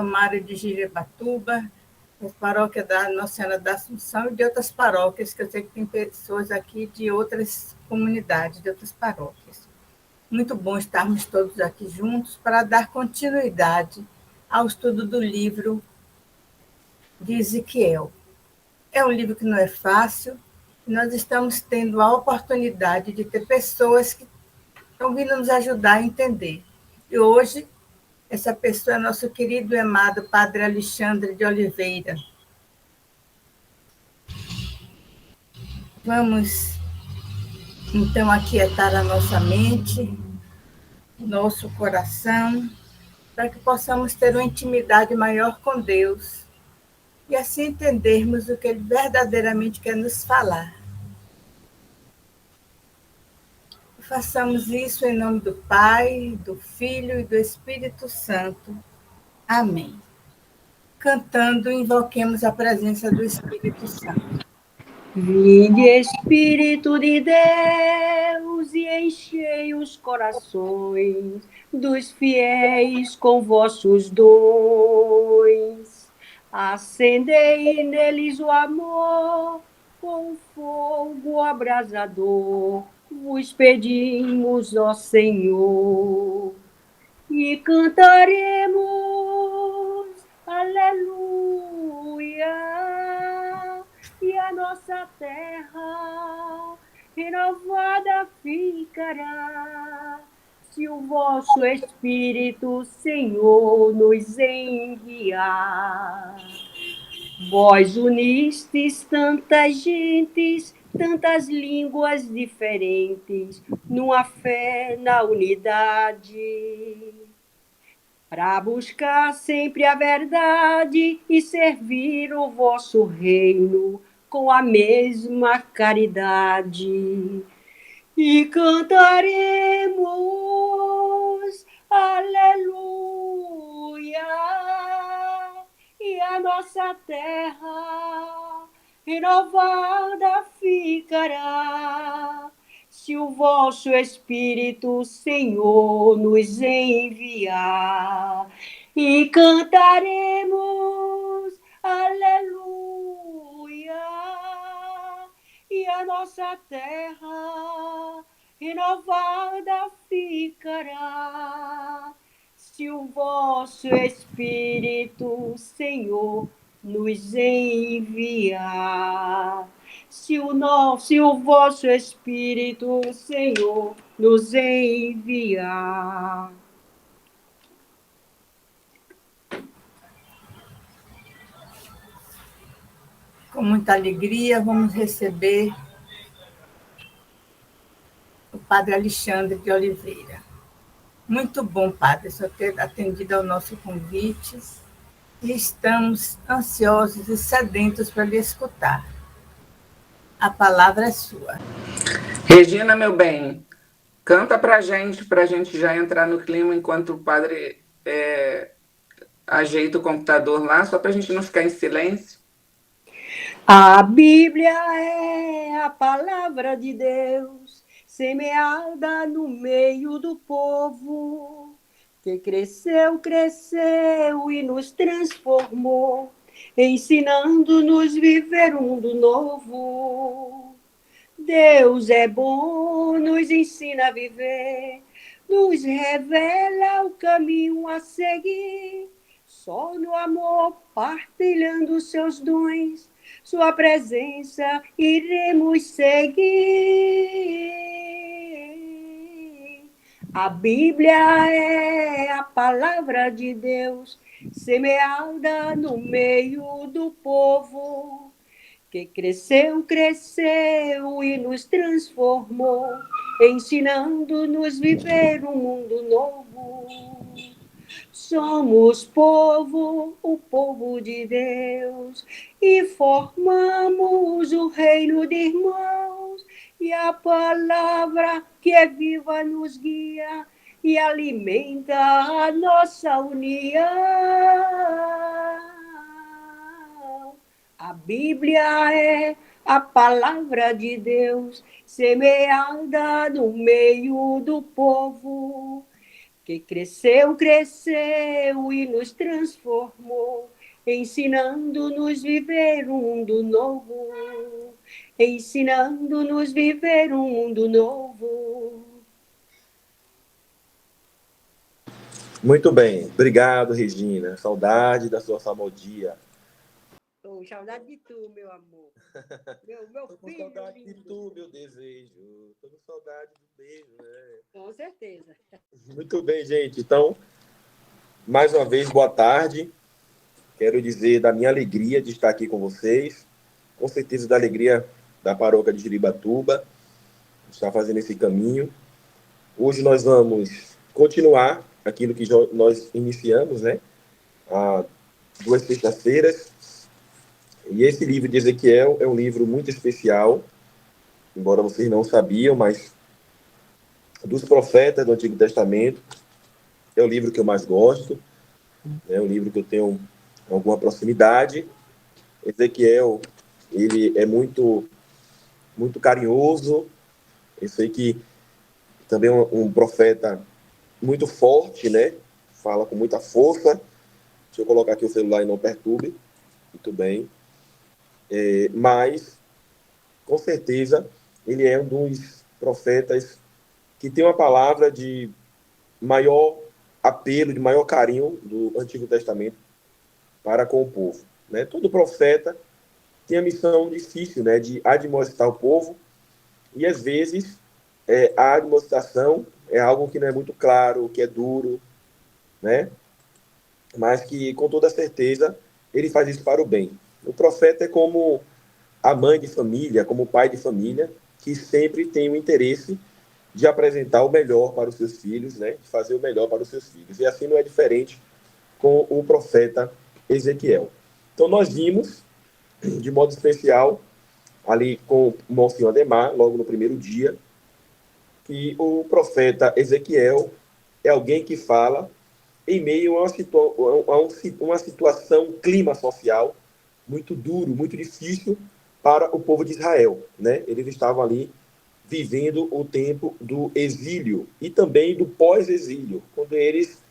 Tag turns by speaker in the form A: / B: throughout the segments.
A: Mário de Jiribatuba, a paróquia da Nossa Senhora da Assunção e de outras paróquias, que eu sei que tem pessoas aqui de outras comunidades, de outras paróquias. Muito bom estarmos todos aqui juntos para dar continuidade ao estudo do livro de Ezequiel. É um livro que não é fácil, e nós estamos tendo a oportunidade de ter pessoas que estão vindo nos ajudar a entender. E hoje, essa pessoa é nosso querido e amado Padre Alexandre de Oliveira. Vamos, então, aquietar a nossa mente, nosso coração, para que possamos ter uma intimidade maior com Deus e assim entendermos o que Ele verdadeiramente quer nos falar. E façamos isso em nome do Pai, do Filho e do Espírito Santo. Amém. Cantando, invoquemos a presença do Espírito Santo.
B: Vinde, Espírito de Deus, e enchei os corações dos fiéis com vossos dons. Acendei neles o amor, com fogo abrasador, vos pedimos, ó Senhor, e cantaremos, aleluia, e a nossa terra renovada ficará, se o vosso Espírito, Senhor, nos enviar. Vós unistes tantas gentes, tantas línguas diferentes, numa fé na unidade, para buscar sempre a verdade e servir o vosso reino com a mesma caridade. E cantaremos, aleluia, e a nossa terra renovada ficará, se o vosso Espírito, Senhor, nos enviar. E cantaremos, aleluia, e a nossa terra renovada ficará, se o vosso Espírito, Senhor, nos enviar. Se o vosso Espírito, Senhor, nos enviar.
A: Com muita alegria, vamos receber o Padre Alexandre de Oliveira. Muito bom, Padre, só ter atendido ao nosso convite e estamos ansiosos e sedentos para lhe escutar. A palavra é sua.
C: Regina, meu bem, canta para a gente já entrar no clima enquanto o padre ajeita o computador lá, só para a gente não ficar em silêncio.
B: A Bíblia é a palavra de Deus, semeada no meio do povo, que cresceu, cresceu e nos transformou, ensinando-nos viver um mundo novo. Deus é bom, nos ensina a viver, nos revela o caminho a seguir, só no amor, partilhando seus dons, sua presença iremos seguir. A Bíblia é a palavra de Deus, semeada no meio do povo, que cresceu, cresceu e nos transformou, ensinando-nos viver um mundo novo. Somos povo, o povo de Deus, e formamos o reino de irmãos, e a palavra que é viva nos guia e alimenta a nossa união. A Bíblia é a palavra de Deus, semeada no meio do povo, que cresceu, cresceu e nos transformou, ensinando-nos viver um mundo novo, ensinando-nos viver um mundo novo.
D: Muito bem. Obrigado, Regina. Saudade da sua salmodia.
B: Oh, saudade de tu, meu amor. Meu
D: Tô com
B: filho
D: saudade de
B: lindo.
D: tu, meu desejo. Tô com saudade do beijo, né?
B: Com certeza.
D: Muito bem, gente. Então, mais uma vez, boa tarde. Quero dizer da minha alegria de estar aqui com vocês. Com certeza da alegria da paróquia de Jiribatuba, de estar fazendo esse caminho. Hoje nós vamos continuar aquilo que nós iniciamos, né? Há 2 sextas-feiras. E esse livro de Ezequiel é um livro muito especial, embora vocês não sabiam, mas dos profetas do Antigo Testamento, é o livro que eu mais gosto, é um livro que eu tenho alguma proximidade. Ezequiel, ele é muito carinhoso. Eu sei que também é um profeta muito forte, né? Fala com muita força. Deixa eu colocar aqui o celular e não perturbe. Muito bem. Mas, com certeza, ele é um dos profetas que tem uma palavra de maior apelo, de maior carinho do Antigo Testamento para com o povo, né? Todo profeta tem a missão difícil, né, de admoestar o povo, e às vezes a admoestação é algo que não é muito claro, que é duro, né? Mas que com toda certeza ele faz isso para o bem. O profeta é como a mãe de família, como o pai de família, que sempre tem o interesse de apresentar o melhor para os seus filhos, né? De fazer o melhor para os seus filhos. E assim não é diferente com o profeta Ezequiel. Então nós vimos, de modo especial, ali com o Monsenhor Ademar, logo no primeiro dia, que o profeta Ezequiel é alguém que fala em meio a uma situação, um clima social muito duro, muito difícil para o povo de Israel, né? Eles estavam ali vivendo o tempo do exílio e também do pós-exílio, quando eles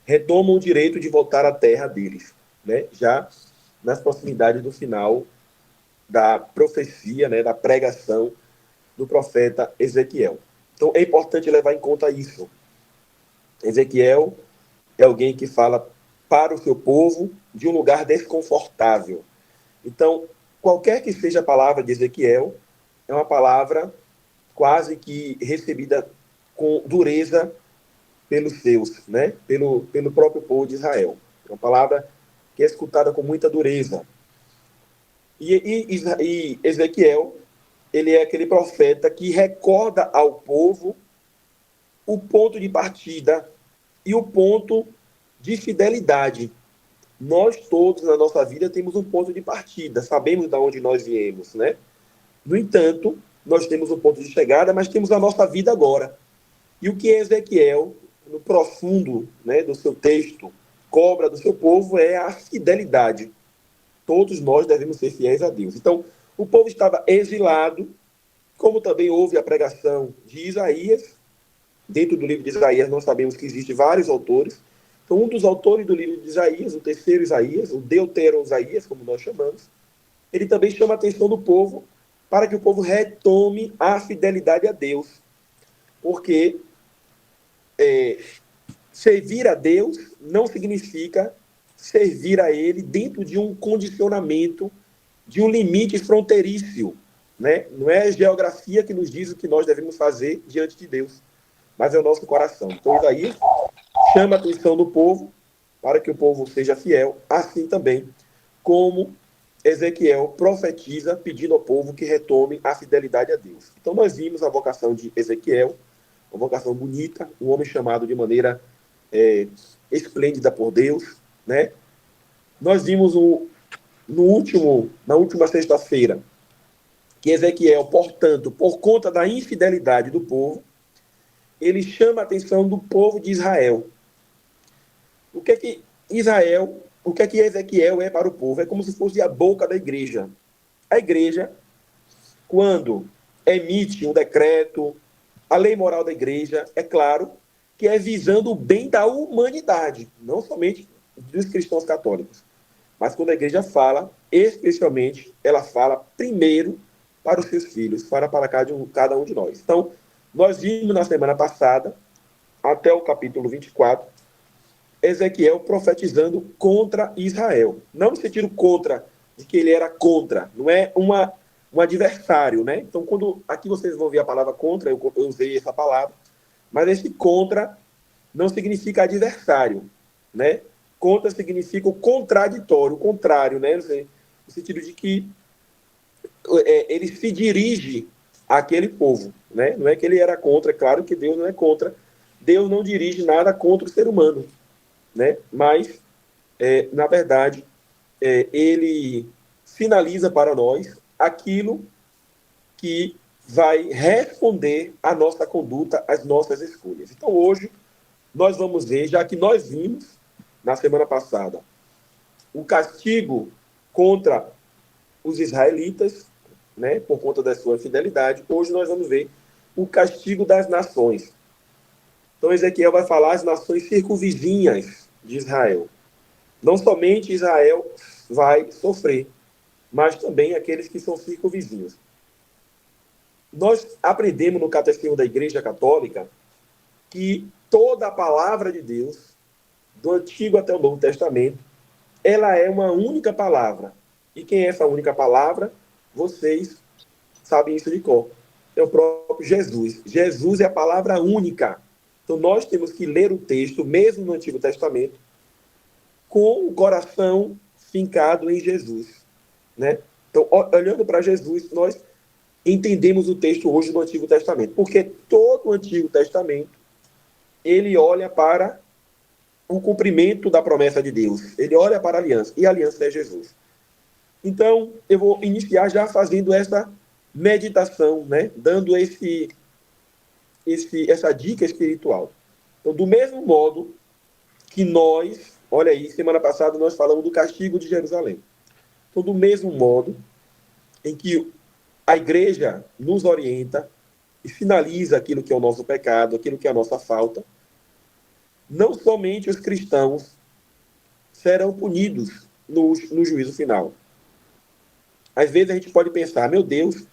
D: retomam o direito de voltar à terra deles, né? Já nas proximidades do final da profecia, né, da pregação do profeta Ezequiel. Então é importante levar em conta isso. Ezequiel é alguém que fala para o seu povo de um lugar desconfortável. Então, qualquer que seja a palavra de Ezequiel, é uma palavra quase que recebida com dureza pelos seus, né? Pelo próprio povo de Israel. É uma palavra que é escutada com muita dureza. E Ezequiel, ele é aquele profeta que recorda ao povo o ponto de partida e o ponto de fidelidade. Nós todos, na nossa vida, temos um ponto de partida, sabemos de onde nós viemos, né? No entanto, nós temos um ponto de chegada, mas temos a nossa vida agora. E o que Ezequiel, no profundo, né, do seu texto, cobra do seu povo é a fidelidade. Todos nós devemos ser fiéis a Deus. Então, o povo estava exilado, como também houve a pregação de Isaías. Dentro do livro de Isaías, nós sabemos que existem vários autores. Então, um dos autores do livro de Isaías, o terceiro Isaías, o Deutero-Isaías, como nós chamamos, ele também chama a atenção do povo para que o povo retome a fidelidade a Deus. Porque servir a Deus não significa servir a Ele dentro de um condicionamento, de um limite fronteiriço, né? Não é a geografia que nos diz o que nós devemos fazer diante de Deus, mas é o nosso coração. Então, Isaías chama a atenção do povo para que o povo seja fiel, assim também como Ezequiel profetiza pedindo ao povo que retome a fidelidade a Deus. Então, nós vimos a vocação de Ezequiel, uma vocação bonita, um homem chamado de maneira esplêndida por Deus, né? Nós vimos na última sexta-feira que Ezequiel, portanto, por conta da infidelidade do povo, ele chama a atenção do povo de Israel. O que é que Ezequiel é para o povo? É como se fosse a boca da igreja. A igreja, quando emite um decreto, a lei moral da igreja, é claro que é visando o bem da humanidade, não somente dos cristãos católicos. Mas quando a igreja fala, especialmente, ela fala primeiro para os seus filhos, para cada um de nós. Então, nós vimos na semana passada, até o capítulo 24, Ezequiel profetizando contra Israel. Não no sentido contra, de que ele era contra, não é um adversário, né? Então, quando aqui vocês vão ver a palavra contra, eu usei essa palavra, mas esse contra não significa adversário, né? Contra significa o contraditório, o contrário, né? No sentido de que ele se dirige àquele povo, né? Não é que ele era contra, é claro que Deus não é contra. Deus não dirige nada contra o ser humano, né? Mas, na verdade, ele sinaliza para nós aquilo que vai responder à nossa conduta, às nossas escolhas. Então, hoje, nós vamos ver, já que nós vimos, na semana passada, o castigo contra os israelitas, né, por conta da sua fidelidade, hoje nós vamos ver o castigo das nações. Então, Ezequiel vai falar as nações circunvizinhas de Israel. Não somente Israel vai sofrer, mas também aqueles que são circunvizinhos. Nós aprendemos no Catecismo da Igreja Católica que toda a palavra de Deus, do Antigo até o Novo Testamento, ela é uma única palavra. E quem é essa única palavra? Vocês sabem isso de cor. É o próprio Jesus. Jesus é a palavra única. Então, nós temos que ler o texto, mesmo no Antigo Testamento, com o coração fincado em Jesus, né? Então, olhando para Jesus, nós entendemos o texto hoje do Antigo Testamento, porque todo o Antigo Testamento, ele olha para o cumprimento da promessa de Deus. Ele olha para a aliança, e a aliança é Jesus. Então, eu vou iniciar já fazendo essa meditação, né? Dando essa dica espiritual. Então, do mesmo modo que nós, olha aí, semana passada nós falamos do castigo de Jerusalém. Então, do mesmo modo em que a igreja nos orienta e sinaliza aquilo que é o nosso pecado, aquilo que é a nossa falta, não somente os cristãos serão punidos no juízo final. Às vezes a gente pode pensar, meu Deus,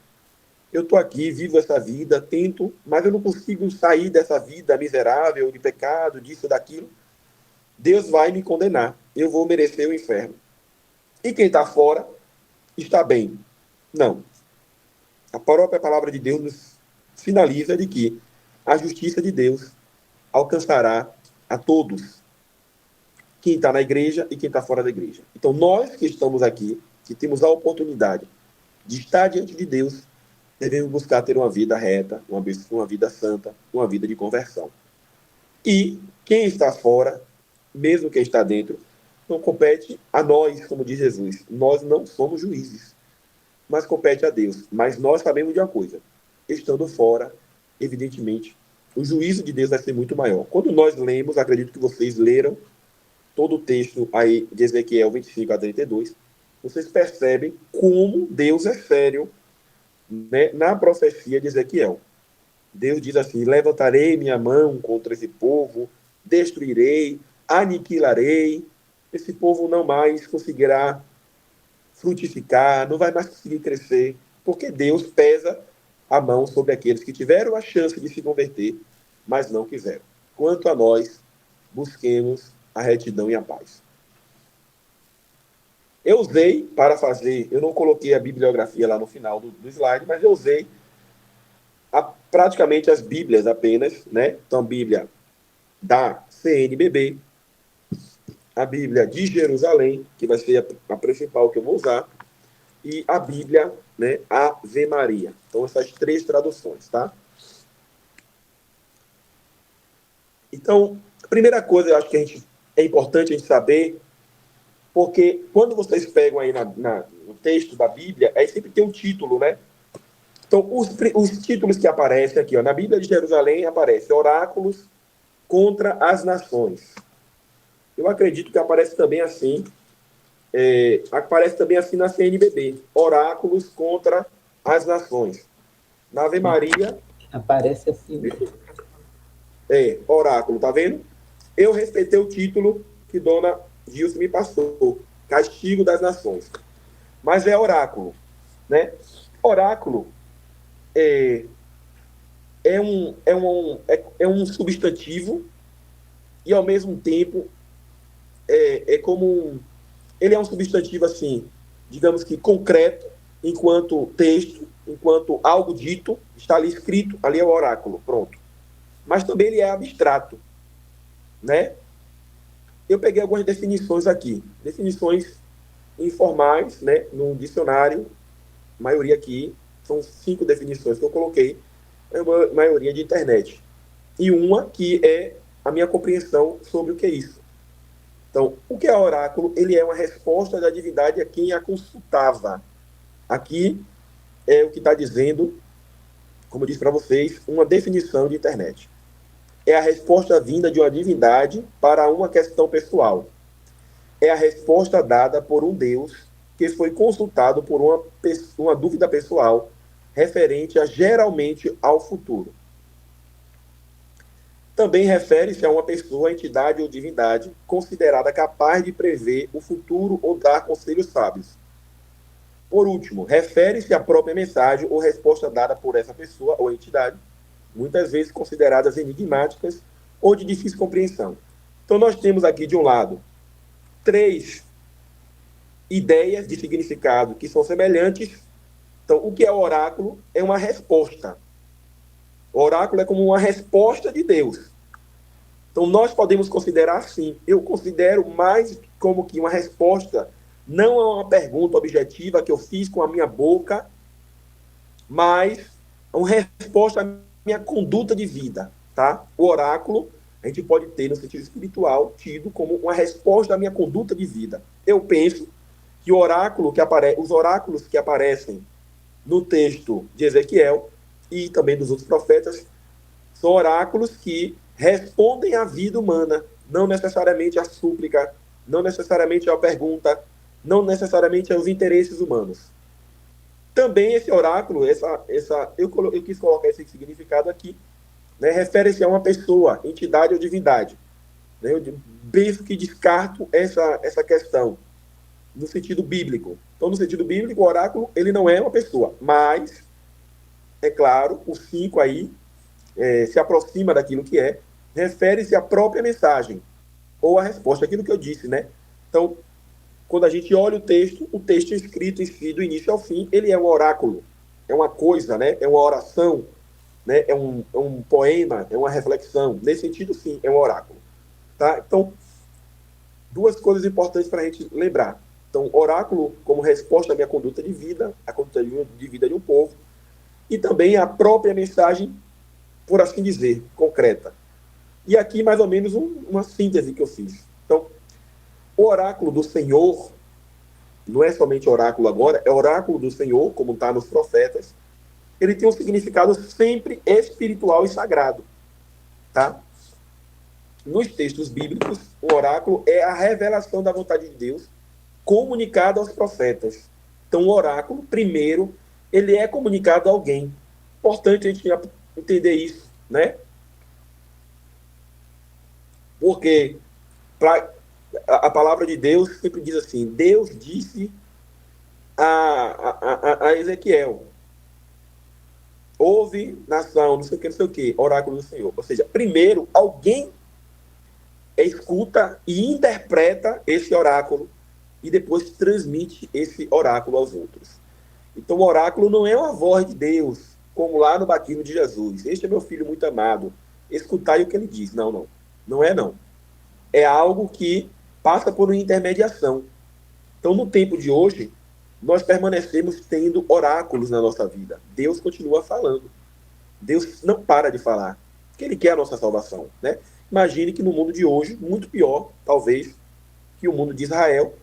D: eu estou aqui, vivo essa vida, tento, mas eu não consigo sair dessa vida miserável, de pecado, disso, daquilo. Deus vai me condenar. Eu vou merecer o inferno. E quem está fora está bem. Não. A própria palavra de Deus nos sinaliza de que a justiça de Deus alcançará a todos. Quem está na igreja e quem está fora da igreja. Então, nós que estamos aqui, que temos a oportunidade de estar diante de Deus, devemos buscar ter uma vida reta, uma vida santa, uma vida de conversão. E quem está fora, mesmo quem está dentro, não compete a nós, como diz Jesus. Nós não somos juízes, mas compete a Deus. Mas nós sabemos de uma coisa. Estando fora, evidentemente, o juízo de Deus vai ser muito maior. Quando nós lemos, acredito que vocês leram todo o texto aí de Ezequiel 25 a 32, vocês percebem como Deus é sério, né, na profecia de Ezequiel. Deus diz assim, levantarei minha mão contra esse povo, destruirei, aniquilarei, esse povo não mais conseguirá frutificar, não vai mais conseguir crescer, porque Deus pesa a mão sobre aqueles que tiveram a chance de se converter, mas não quiseram. Quanto a nós, busquemos a retidão e a paz. Eu usei para fazer, eu não coloquei a bibliografia lá no final do slide, mas eu usei praticamente as Bíblias apenas, né? Então, a Bíblia da CNBB, a Bíblia de Jerusalém, que vai ser a principal que eu vou usar, e a Bíblia, né, Ave Maria. Então, essas três traduções, tá? Então, a primeira coisa eu acho que é importante a gente saber, porque quando vocês pegam aí no texto da Bíblia, aí sempre tem um título, né? Então, os títulos que aparecem aqui, ó, na Bíblia de Jerusalém aparece Oráculos contra as Nações. Eu acredito que aparece também assim na CNBB, Oráculos contra as Nações. Na Ave Maria...
C: Aparece assim.
D: Oráculo, tá vendo? Eu respeitei o título que Dona Gilson me passou, Castigo das Nações. Mas é oráculo, né? Oráculo é um substantivo e, ao mesmo tempo, ele é um substantivo, assim, digamos que concreto, enquanto texto, enquanto algo dito, está ali escrito, ali é o oráculo, pronto. Mas também ele é abstrato, né? Eu peguei algumas definições aqui, definições informais, né, no dicionário, a maioria aqui, são 5 definições que eu coloquei, a maioria de internet. E uma que é a minha compreensão sobre o que é isso. Então, o que é oráculo? Ele é uma resposta da divindade a quem a consultava. Aqui é o que está dizendo, como eu disse para vocês, uma definição de internet. É a resposta vinda de uma divindade para uma questão pessoal. É a resposta dada por um Deus que foi consultado por uma dúvida pessoal referente geralmente ao futuro. Também refere-se a uma pessoa, entidade ou divindade considerada capaz de prever o futuro ou dar conselhos sábios. Por último, refere-se à própria mensagem ou resposta dada por essa pessoa ou entidade, muitas vezes consideradas enigmáticas ou de difícil compreensão. Então, nós temos aqui, de um lado, 3 ideias de significado que são semelhantes. Então, o que é oráculo? É uma resposta. O oráculo é como uma resposta de Deus. Então, nós podemos considerar assim. Eu considero mais como que uma resposta, não é uma pergunta objetiva que eu fiz com a minha boca, mas uma resposta à minha conduta de vida, tá? O oráculo, a gente pode ter, no sentido espiritual, tido como uma resposta à minha conduta de vida. Eu penso que os oráculos que aparecem no texto de Ezequiel e também dos outros profetas são oráculos que respondem à vida humana, não necessariamente à súplica, não necessariamente à pergunta, não necessariamente aos interesses humanos. Também esse oráculo, eu quis colocar esse significado aqui, né, refere-se a uma pessoa, entidade ou divindade. Né? Eu penso que descarto essa questão no sentido bíblico. Então, no sentido bíblico, o oráculo ele não é uma pessoa, mas, é claro, o 5 aí se aproxima daquilo que refere-se à própria mensagem, ou à resposta, aquilo que eu disse, né? Então, quando a gente olha o texto escrito em si, do início ao fim, ele é um oráculo, é uma coisa, né? É uma oração, né? É um poema, é uma reflexão. Nesse sentido, sim, é um oráculo. Tá? Então, 2 coisas importantes para a gente lembrar. Então, oráculo como resposta à minha conduta de vida, a conduta de vida de um povo, e também a própria mensagem, por assim dizer, concreta. E aqui, mais ou menos, uma síntese que eu fiz. Então, o oráculo do Senhor, não é somente oráculo agora, é oráculo do Senhor, como está nos profetas, ele tem um significado sempre espiritual e sagrado. Tá? Nos textos bíblicos, o oráculo é a revelação da vontade de Deus comunicada aos profetas. Então, o oráculo, primeiro, ele é comunicado a alguém. Importante a gente entender isso, né? Porque a palavra de Deus sempre diz assim, Deus disse a Ezequiel, ouve, nação, não sei o que, oráculo do Senhor. Ou seja, primeiro, alguém escuta e interpreta esse oráculo e depois transmite esse oráculo aos outros. Então, o oráculo não é uma voz de Deus, como lá no batismo de Jesus. Este é meu filho muito amado. Escutai o que ele diz. Não, não. Não é, não. É algo que passa por uma intermediação. Então, no tempo de hoje, nós permanecemos tendo oráculos na nossa vida. Deus continua falando. Deus não para de falar. Porque ele quer a nossa salvação, né? Imagine que no mundo de hoje, muito pior, talvez, que o mundo de Israel,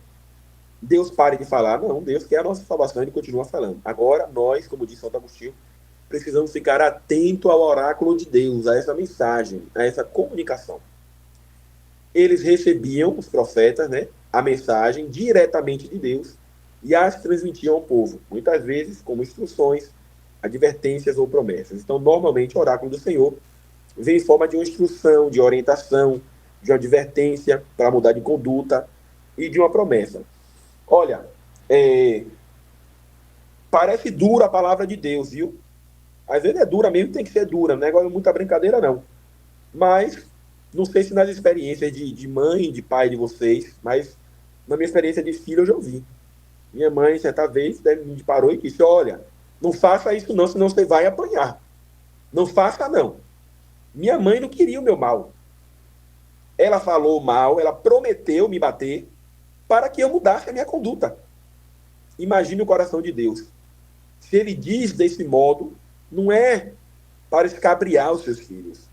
D: Deus pare de falar. Não, Deus quer a nossa salvação e ele continua falando. Agora, nós, como disse Santo Agostinho, precisamos ficar atento ao oráculo de Deus, a essa mensagem, a essa comunicação. Eles recebiam, os profetas, né, a mensagem diretamente de Deus e as transmitiam ao povo, muitas vezes como instruções, advertências ou promessas. Então, normalmente, o oráculo do Senhor vem em forma de uma instrução, de orientação, de uma advertência para mudar de conduta e de uma promessa. Olha, parece dura a palavra de Deus, viu? Às vezes é dura mesmo, tem que ser dura, não é igual muita brincadeira, não. Mas, não sei se nas experiências de mãe, de pai de vocês, mas na minha experiência de filho eu já ouvi. Minha mãe, certa vez, me parou e disse, olha, não faça isso não, senão você vai apanhar. Não faça não. Minha mãe não queria o meu mal. Ela falou mal, ela prometeu me bater para que eu mudasse a minha conduta. Imagine o coração de Deus. Se ele diz desse modo, não é para escabriar os seus filhos,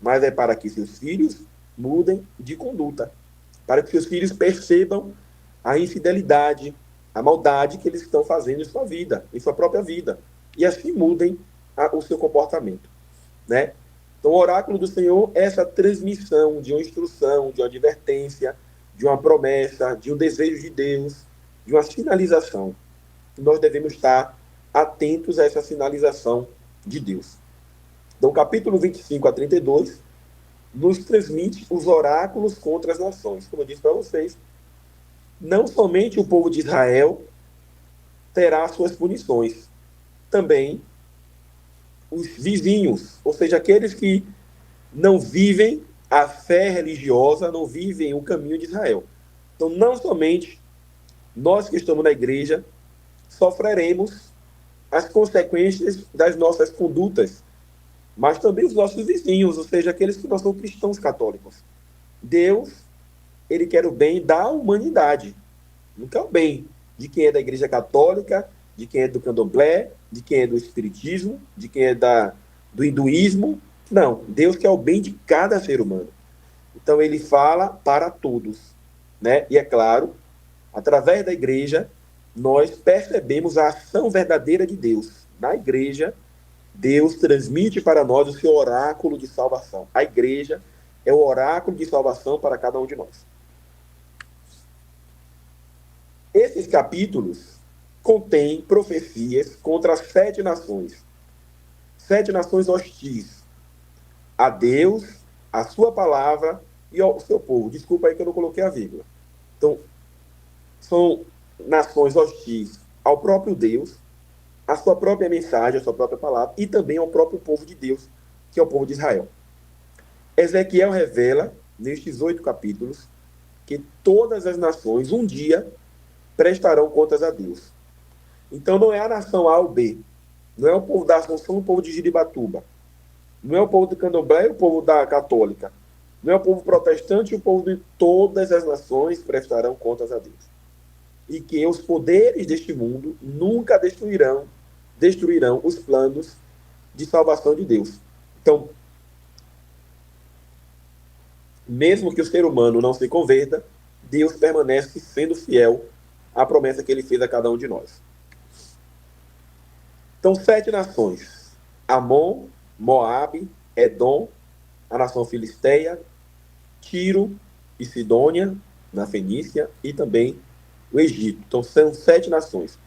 D: mas é para que seus filhos mudem de conduta, para que seus filhos percebam a infidelidade, a maldade que eles estão fazendo em sua vida, em sua própria vida, e assim mudem o seu comportamento, né? Então, o oráculo do Senhor é essa transmissão de uma instrução, de uma advertência, de uma promessa, de um desejo de Deus, de uma sinalização. Nós devemos estar atentos a essa sinalização de Deus. Então, capítulo 25 a 32 nos transmite os oráculos contra as nações. Como eu disse para vocês, não somente o povo de Israel terá suas punições, também os vizinhos, ou seja, aqueles que não vivem a fé religiosa, não vivem o caminho de Israel. Então, não somente nós que estamos na igreja sofreremos as consequências das nossas condutas, mas também os nossos vizinhos, ou seja, aqueles que não são cristãos católicos. Deus, ele quer o bem da humanidade, não quer o bem de quem é da igreja católica, de quem é do candomblé, de quem é do espiritismo, de quem é do hinduísmo. Não, Deus quer o bem de cada ser humano. Então ele fala para todos, né? E é claro, através da igreja, nós percebemos a ação verdadeira de Deus. Na igreja, Deus transmite para nós o seu oráculo de salvação. A igreja é o oráculo de salvação para cada um de nós. Esses capítulos contêm profecias contra as 7 nações. 7 nações hostis a Deus, a sua palavra e ao seu povo. Desculpa aí que eu não coloquei a vírgula. Então, são nações hostis ao próprio Deus, à sua própria mensagem, à sua própria palavra, e também ao próprio povo de Deus, que é o povo de Israel. Ezequiel revela, nestes 8 capítulos, que todas as nações, um dia, prestarão contas a Deus. Então, não é a nação A ou B, não é o povo da Assunção, o povo de Jiribatuba, não é o povo do Candomblé e o povo da Católica, não é o povo protestante e o povo de todas as nações prestarão contas a Deus. E que os poderes deste mundo nunca destruirão os planos de salvação de Deus. Então, mesmo que o ser humano não se converta, Deus permanece sendo fiel à promessa que ele fez a cada um de nós. Então, 7 nações: Amon, Moabe, Edom, a nação filisteia, Tiro e Sidônia, na Fenícia, e também o Egito. Então, são 7 nações.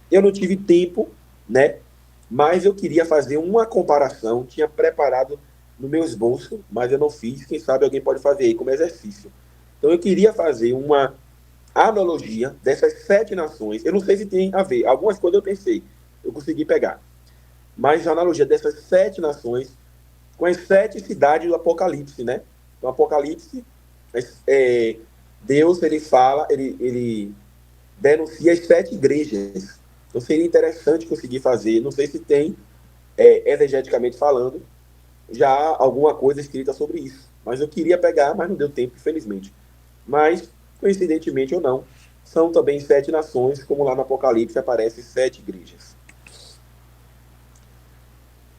D: Eu não tive tempo, né? Mas eu queria fazer uma comparação, tinha preparado no meu esboço, mas eu não fiz. Quem sabe alguém pode fazer aí como exercício. Então, eu queria fazer uma analogia dessas 7 nações. Eu não sei se tem a ver. Algumas coisas eu pensei, eu consegui pegar. Mas a analogia dessas 7 nações com as 7 cidades do Apocalipse, né? No Apocalipse, Deus, ele fala, ele denuncia as 7 igrejas. Então, seria interessante conseguir fazer, não sei se tem, exegeticamente falando, já alguma coisa escrita sobre isso. Mas eu queria pegar, mas não deu tempo, infelizmente. Mas, coincidentemente ou não, são também 7 nações, como lá no Apocalipse aparecem 7 igrejas.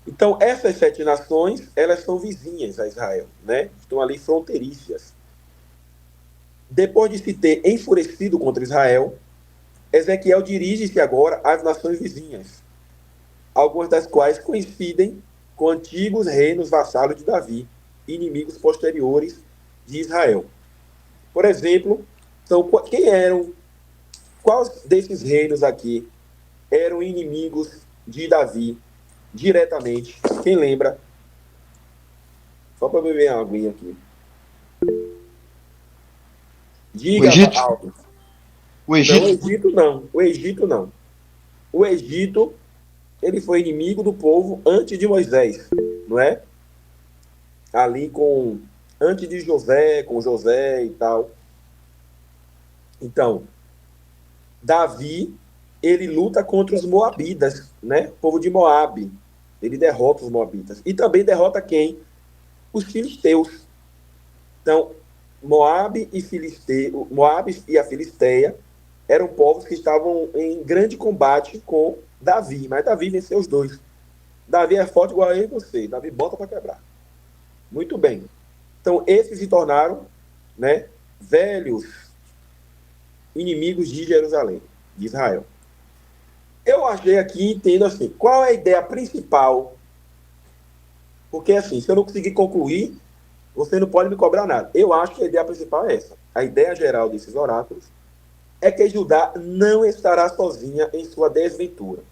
D: Então, essas 7 nações, elas são vizinhas a Israel, né? Estão ali fronteiriças. Depois de se ter enfurecido contra Israel, Ezequiel dirige-se agora às nações vizinhas, algumas das quais coincidem com antigos reinos vassalos de Davi, inimigos posteriores de Israel. Por exemplo, quais desses reinos aqui eram inimigos de Davi diretamente? Quem lembra? Só para beber uma aguinha aqui.
E: O
D: Diga,
E: Egito?
D: Aldo.
E: O
D: Não, o
E: Egito?
D: Egito não. O Egito não. O Egito, ele foi inimigo do povo antes de Moisés, não é? Ali antes de José, com José e tal. Então, Davi, ele luta contra os moabitas, né? O povo de Moabe. Ele derrota os moabitas. E também derrota quem? Os filisteus. Então, Moabe e a Filisteia eram povos que estavam em grande combate com Davi, mas Davi venceu os dois. Davi é forte igual a eu e você. Davi bota para quebrar. Muito bem. Então, esses se tornaram, né, velhos inimigos de Jerusalém, de Israel. Eu achei aqui, entendo assim, qual é a ideia principal? Porque, assim, se eu não conseguir concluir, você não pode me cobrar nada. Eu acho que a ideia principal é essa. A ideia geral desses oráculos é que Judá não estará sozinha em sua desventura.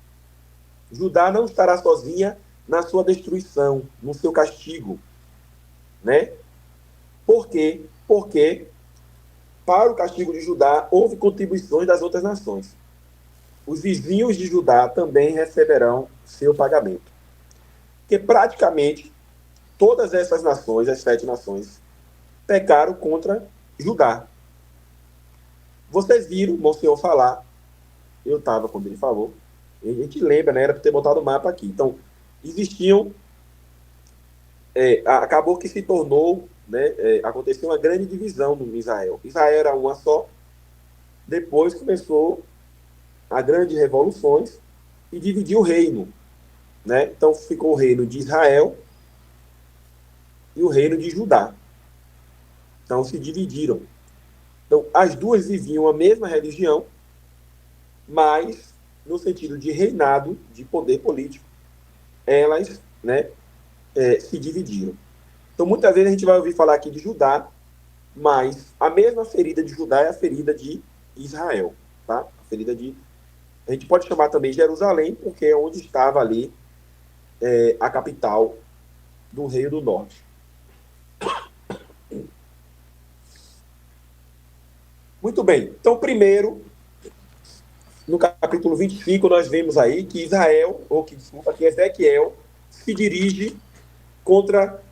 D: Judá não estará sozinha na sua destruição, no seu castigo, né? Por quê? Porque para o castigo de Judá houve contribuições das outras nações. Os vizinhos de Judá também receberão seu pagamento. Porque praticamente todas essas nações, as 7 nações, pecaram contra Judá. Vocês viram o Monsenhor falar, eu estava quando ele falou, a gente lembra, né? Era para ter botado o mapa aqui. Então, existiam, acabou que se tornou, né? Aconteceu uma grande divisão no Israel. Israel era uma só, depois começou a grandes revoluções e dividiu o reino, né? Então, ficou o reino de Israel e o reino de Judá. Então, se dividiram. Então, as duas viviam a mesma religião, mas no sentido de reinado, de poder político, elas, né, se dividiram. Então, muitas vezes a gente vai ouvir falar aqui de Judá, mas a mesma ferida de Judá é a ferida de Israel, tá? A ferida de... A gente pode chamar também Jerusalém, porque é onde estava ali a capital do Reino do Norte. Muito bem. Então, primeiro, no capítulo 25, nós vemos aí que que Ezequiel se dirige contra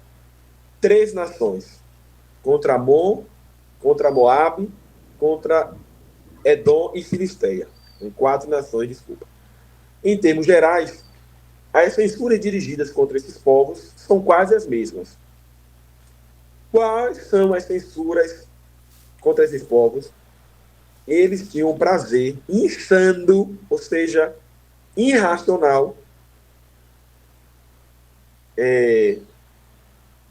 D: 3 nações. Contra Amon, contra Moabe, contra Edom e Filisteia. Em 4 nações, desculpa. Em termos gerais, as censuras dirigidas contra esses povos são quase as mesmas. Quais são as censuras contra esses povos? Eles tinham um prazer insano, ou seja, irracional,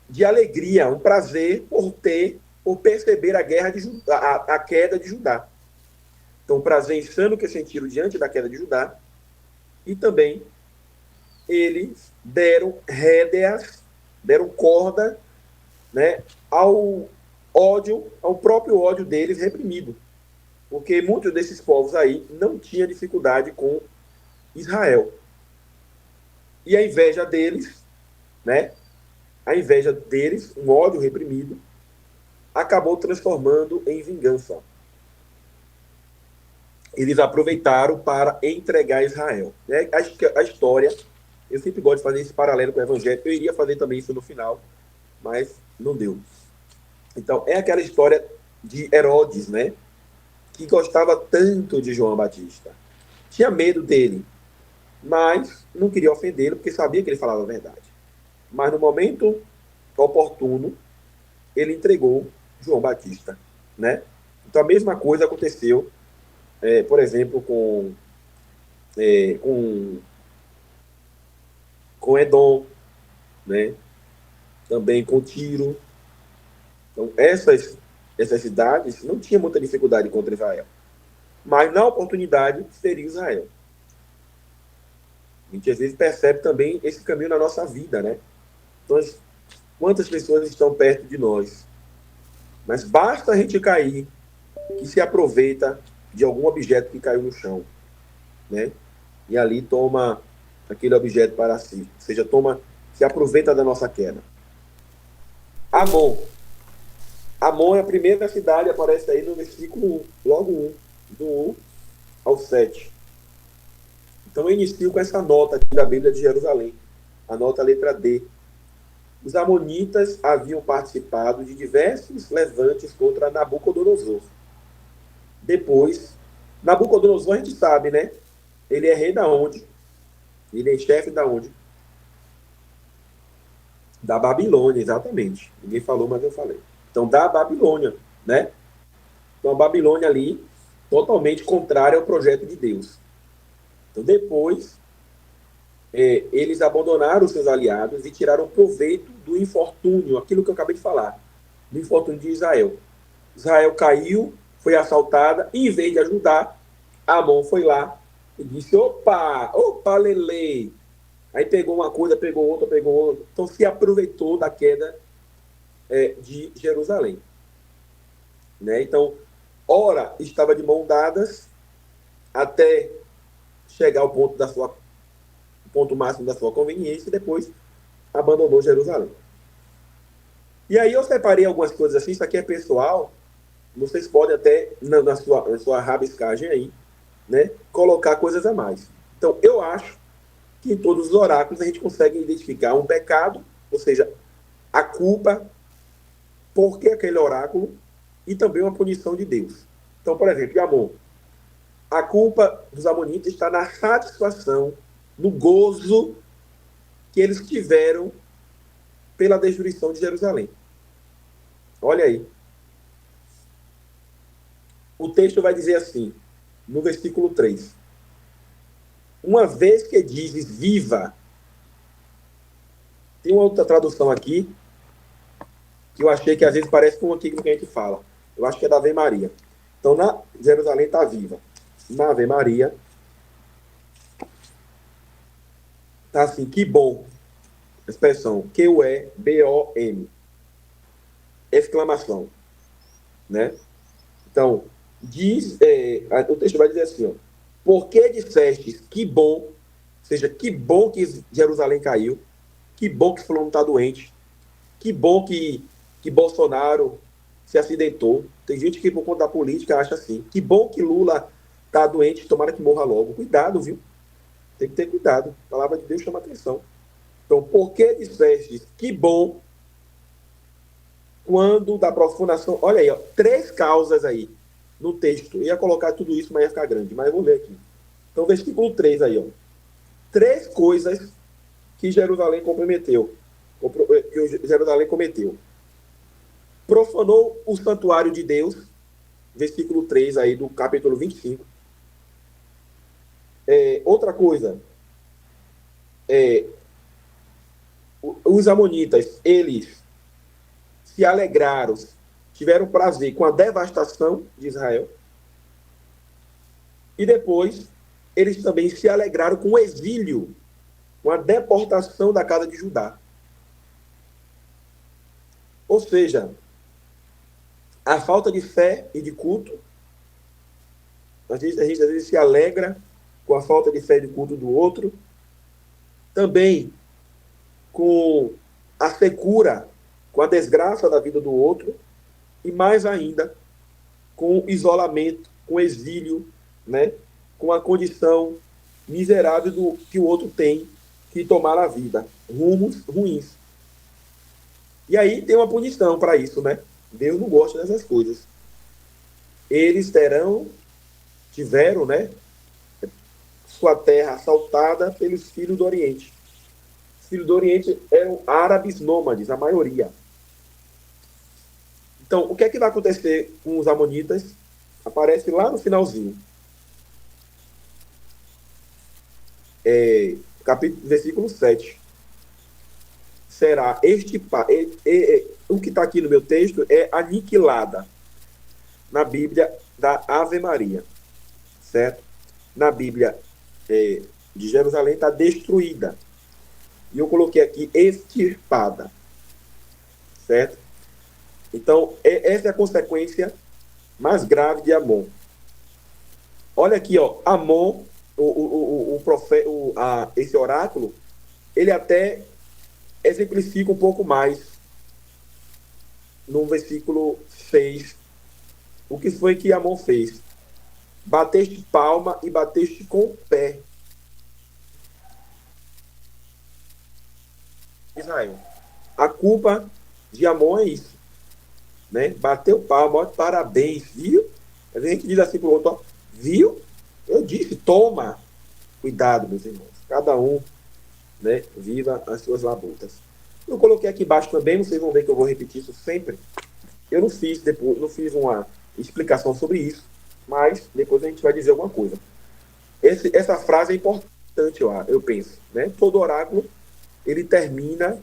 D: de alegria, um prazer por perceber a guerra a queda de Judá. Então, um prazer insano que sentiram diante da queda de Judá, e também eles deram rédeas, deram corda, né, ao próprio ódio deles reprimido. Porque muitos desses povos aí não tinham dificuldade com Israel. E a inveja deles, né? A inveja deles, um ódio reprimido, acabou transformando em vingança. Eles aproveitaram para entregar Israel. Né? A história, eu sempre gosto de fazer esse paralelo com o Evangelho, eu iria fazer também isso no final, mas não deu. Então, é aquela história de Herodes, né? Que gostava tanto de João Batista. Tinha medo dele, mas não queria ofendê-lo, porque sabia que ele falava a verdade. Mas no momento oportuno, ele entregou João Batista, né? Então a mesma coisa aconteceu, por exemplo, com Edom, né? Também com Tiro. Então essas cidades não tinham muita dificuldade contra Israel. Mas na oportunidade seria Israel. A gente às vezes percebe também esse caminho na nossa vida, né? Então, quantas pessoas estão perto de nós? Mas basta a gente cair que se aproveita de algum objeto que caiu no chão, né? E ali toma aquele objeto para si. Ou seja, se aproveita da nossa queda. Amon. Amon é a primeira cidade, aparece aí no versículo 1, logo 1, do 1 ao 7. Então eu inicio com essa nota aqui da Bíblia de Jerusalém, a nota letra D. Os amonitas haviam participado de diversos levantes contra Nabucodonosor. Depois, Nabucodonosor a gente sabe, né? Ele é rei da onde? Ele é chefe da onde? Da Babilônia, exatamente. Ninguém falou, mas eu falei. Então, da Babilônia, né? Então, a Babilônia ali, totalmente contrária ao projeto de Deus. Então, depois, eles abandonaram os seus aliados e tiraram proveito do infortúnio, aquilo que eu acabei de falar, do infortúnio de Israel. Israel caiu, foi assaltada, e em vez de ajudar, Amon foi lá e disse, opa, lelei. Aí pegou uma coisa, pegou outra. Então se aproveitou da queda de Jerusalém. Né? Então, ora estava de mãos dadas até chegar ao ponto máximo da sua conveniência e depois abandonou Jerusalém. E aí eu separei algumas coisas assim, isso aqui é pessoal, vocês podem até, na sua rabiscagem aí, né, colocar coisas a mais. Então, eu acho que em todos os oráculos a gente consegue identificar um pecado, ou seja, a culpa, por que aquele oráculo, e também uma punição de Deus. Então, por exemplo, Amon, a culpa dos amonitas está na satisfação, no gozo que eles tiveram pela destruição de Jerusalém. Olha aí. O texto vai dizer assim, no versículo 3. Uma vez que dizes viva, tem uma outra tradução aqui, que eu achei que às vezes parece com aquilo que a gente fala. Eu acho que é da Ave Maria. Então, Jerusalém está viva. Na Ave Maria, está assim, que bom. Expressão, QUEBOM. Exclamação. Né? Então, o texto vai dizer assim, ó, por que dissestes que bom, ou seja, que bom que Jerusalém caiu, que bom que fulano está doente, que bom que Bolsonaro se acidentou. Tem gente que por conta da política acha assim, que bom que Lula está doente, tomara que morra logo. Cuidado, viu? Tem que ter cuidado. A palavra de Deus chama atenção. Então, por que dissestes que bom quando da profunação... Olha aí, ó, 3 causas aí no texto. Eu ia colocar tudo isso, mas ia ficar grande. Mas eu vou ler aqui. Então, versículo 3 aí, ó. 3 coisas que Jerusalém comprometeu. Que Jerusalém cometeu. Profanou o santuário de Deus. Versículo 3 aí do capítulo 25. Outra coisa. Os amonitas, eles se alegraram, tiveram prazer com a devastação de Israel. E depois, eles também se alegraram com o exílio, com a deportação da casa de Judá. Ou seja, a falta de fé e de culto, a gente às vezes se alegra com a falta de fé e de culto do outro, também com a secura, com a desgraça da vida do outro, e mais ainda, com o isolamento, com o exílio, né? Com a condição miserável do que o outro tem que tomar a vida, rumos ruins. E aí tem uma punição para isso, né? Deus não gosta dessas coisas. Eles tiveram, né, sua terra assaltada pelos filhos do Oriente. Os filhos do Oriente eram árabes nômades, a maioria. Então, o que é que vai acontecer com os amonitas? Aparece lá no finalzinho. Versículo 7. Será o que está aqui no meu texto é aniquilada na Bíblia da Ave Maria, certo? Na Bíblia de Jerusalém está destruída. E eu coloquei aqui extirpada, certo? Então, essa é a consequência mais grave de Amon. Olha aqui, ó, Amon, esse oráculo, ele até exemplifica um pouco mais no versículo 6, o que foi que Amon fez? Bateste palma e bateste com o pé. Israel. A culpa de Amon é isso, né? Bateu palma, ó, parabéns, viu? A gente diz assim pro outro, ó, viu? Eu disse, toma. Cuidado, meus irmãos. Cada um, né, viva as suas labutas. Eu coloquei aqui embaixo também, vocês vão ver que eu vou repetir isso sempre. Eu não fiz uma explicação sobre isso, mas depois a gente vai dizer alguma coisa. Essa frase é importante, eu penso, né? Todo oráculo, ele termina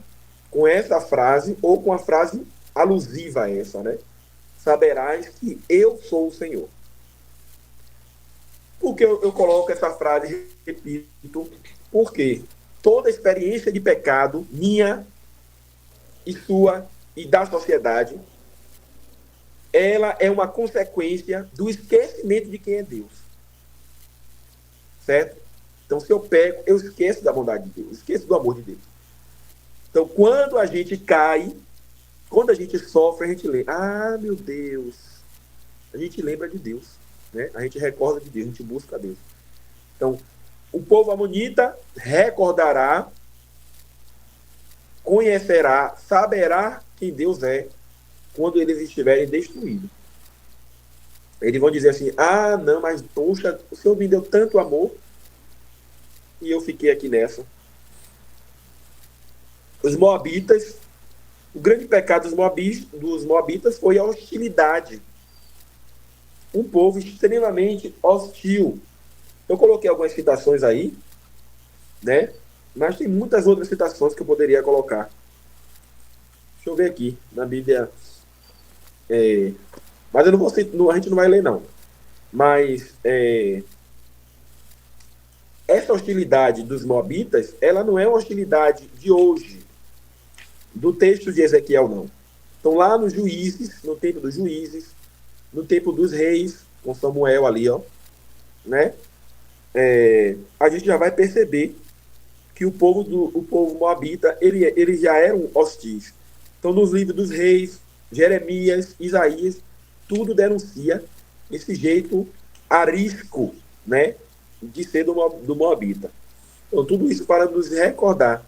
D: com essa frase ou com a frase alusiva a essa, né? Saberás que eu sou o Senhor. Por que eu coloco essa frase, repito? Porque toda experiência de pecado, minha e sua e da sociedade, ela é uma consequência do esquecimento de quem é Deus. Certo? Então, se eu peco, eu esqueço da bondade de Deus, esqueço do amor de Deus. Então, quando a gente cai, quando a gente sofre, a gente lembra. Ah, meu Deus. A gente lembra de Deus. Né? A gente recorda de Deus, a gente busca a Deus. Então, o povo amonita recordará, conhecerá, saberá quem Deus é quando eles estiverem destruídos. Eles vão dizer assim, ah, não, mas poxa, o Senhor me deu tanto amor e eu fiquei aqui nessa. Os moabitas, o grande pecado dos moabitas foi a hostilidade. Um povo extremamente hostil. Eu coloquei algumas citações aí, né? Mas tem muitas outras citações que eu poderia colocar. Deixa eu ver aqui, na Bíblia. Mas eu não vou citar, a gente não vai ler, não. Mas essa hostilidade dos moabitas, ela não é uma hostilidade de hoje, do texto de Ezequiel, não. Então, lá nos Juízes, no tempo dos Juízes, no tempo dos reis, com Samuel ali, ó, né? A gente já vai perceber que o povo moabita, eles já eram hostis. Então, nos livros dos reis, Jeremias, Isaías, tudo denuncia esse jeito arisco, né, de ser do moabita. Então, tudo isso para nos recordar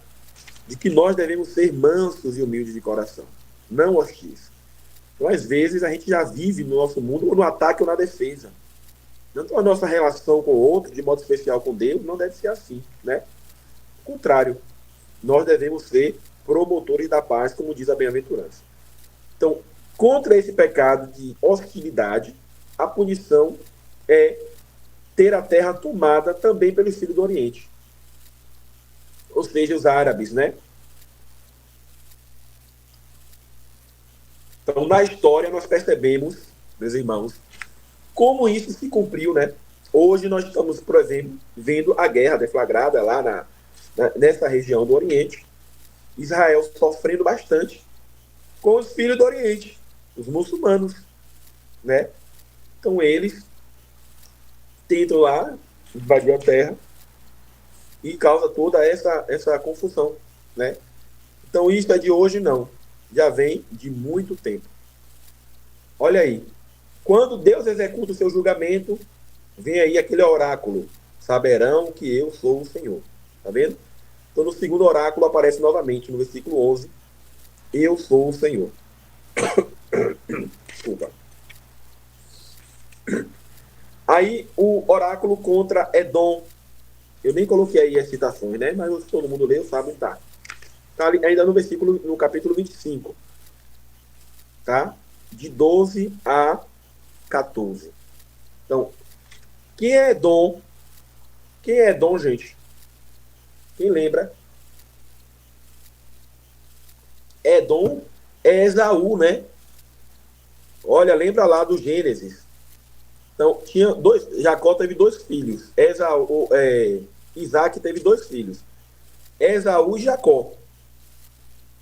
D: de que nós devemos ser mansos e humildes de coração, não hostis. Então, às vezes, a gente já vive no nosso mundo ou no ataque ou na defesa. Então, a nossa relação com o outro, de modo especial com Deus, não deve ser assim, né? Ao contrário, nós devemos ser promotores da paz, como diz a bem-aventurança. Então, contra esse pecado de hostilidade, a punição é ter a terra tomada também pelos filhos do Oriente. Ou seja, os árabes, né? Então, na história, nós percebemos, meus irmãos, como isso se cumpriu, né? Hoje nós estamos, por exemplo, vendo a guerra deflagrada lá nessa região do Oriente. Israel sofrendo bastante com os filhos do Oriente, os muçulmanos, né? Então, eles tentam lá invadir a terra e causa toda essa confusão, né? Então, isso é de hoje, não. Já vem de muito tempo. Olha aí. Quando Deus executa o seu julgamento, vem aí aquele oráculo. Saberão que eu sou o Senhor. Tá vendo? Então, no segundo oráculo, aparece novamente, no versículo 11, eu sou o Senhor. Desculpa. Aí, o oráculo contra Edom. Eu nem coloquei aí as citações, né? Mas todo mundo leu, sabe, tá? Tá ali, ainda no capítulo 25. Tá? De 12 a 14. Então, quem é Edom? Quem é Edom, gente? Quem lembra? Edom é Esaú, né? Olha, lembra lá do Gênesis. Então, Jacó teve 2 filhos. Isaac teve 2 filhos. Esaú e Jacó.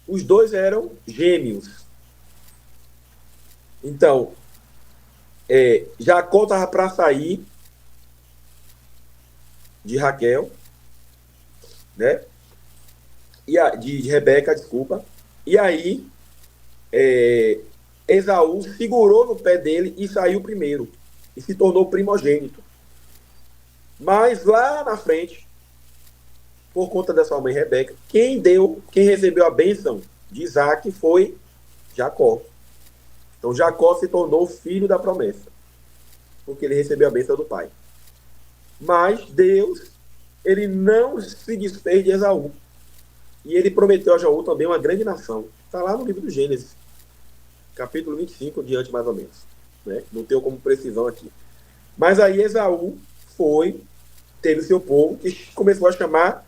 D: Os 2 eram gêmeos. Então, Jacó estava para sair de Raquel, né? De Rebeca, desculpa. E aí, Esaú segurou no pé dele e saiu primeiro. E se tornou primogênito. Mas lá na frente, por conta da sua mãe Rebeca, quem recebeu a bênção de Isaac foi Jacó. Então Jacó se tornou filho da promessa, porque ele recebeu a bênção do pai. Mas Deus, ele não se desfez de Esaú. E ele prometeu a Esaú também uma grande nação. Está lá no livro do Gênesis, capítulo 25, diante mais ou menos. Né? Não tenho como precisão aqui. Mas aí Esaú teve o seu povo, que começou a chamar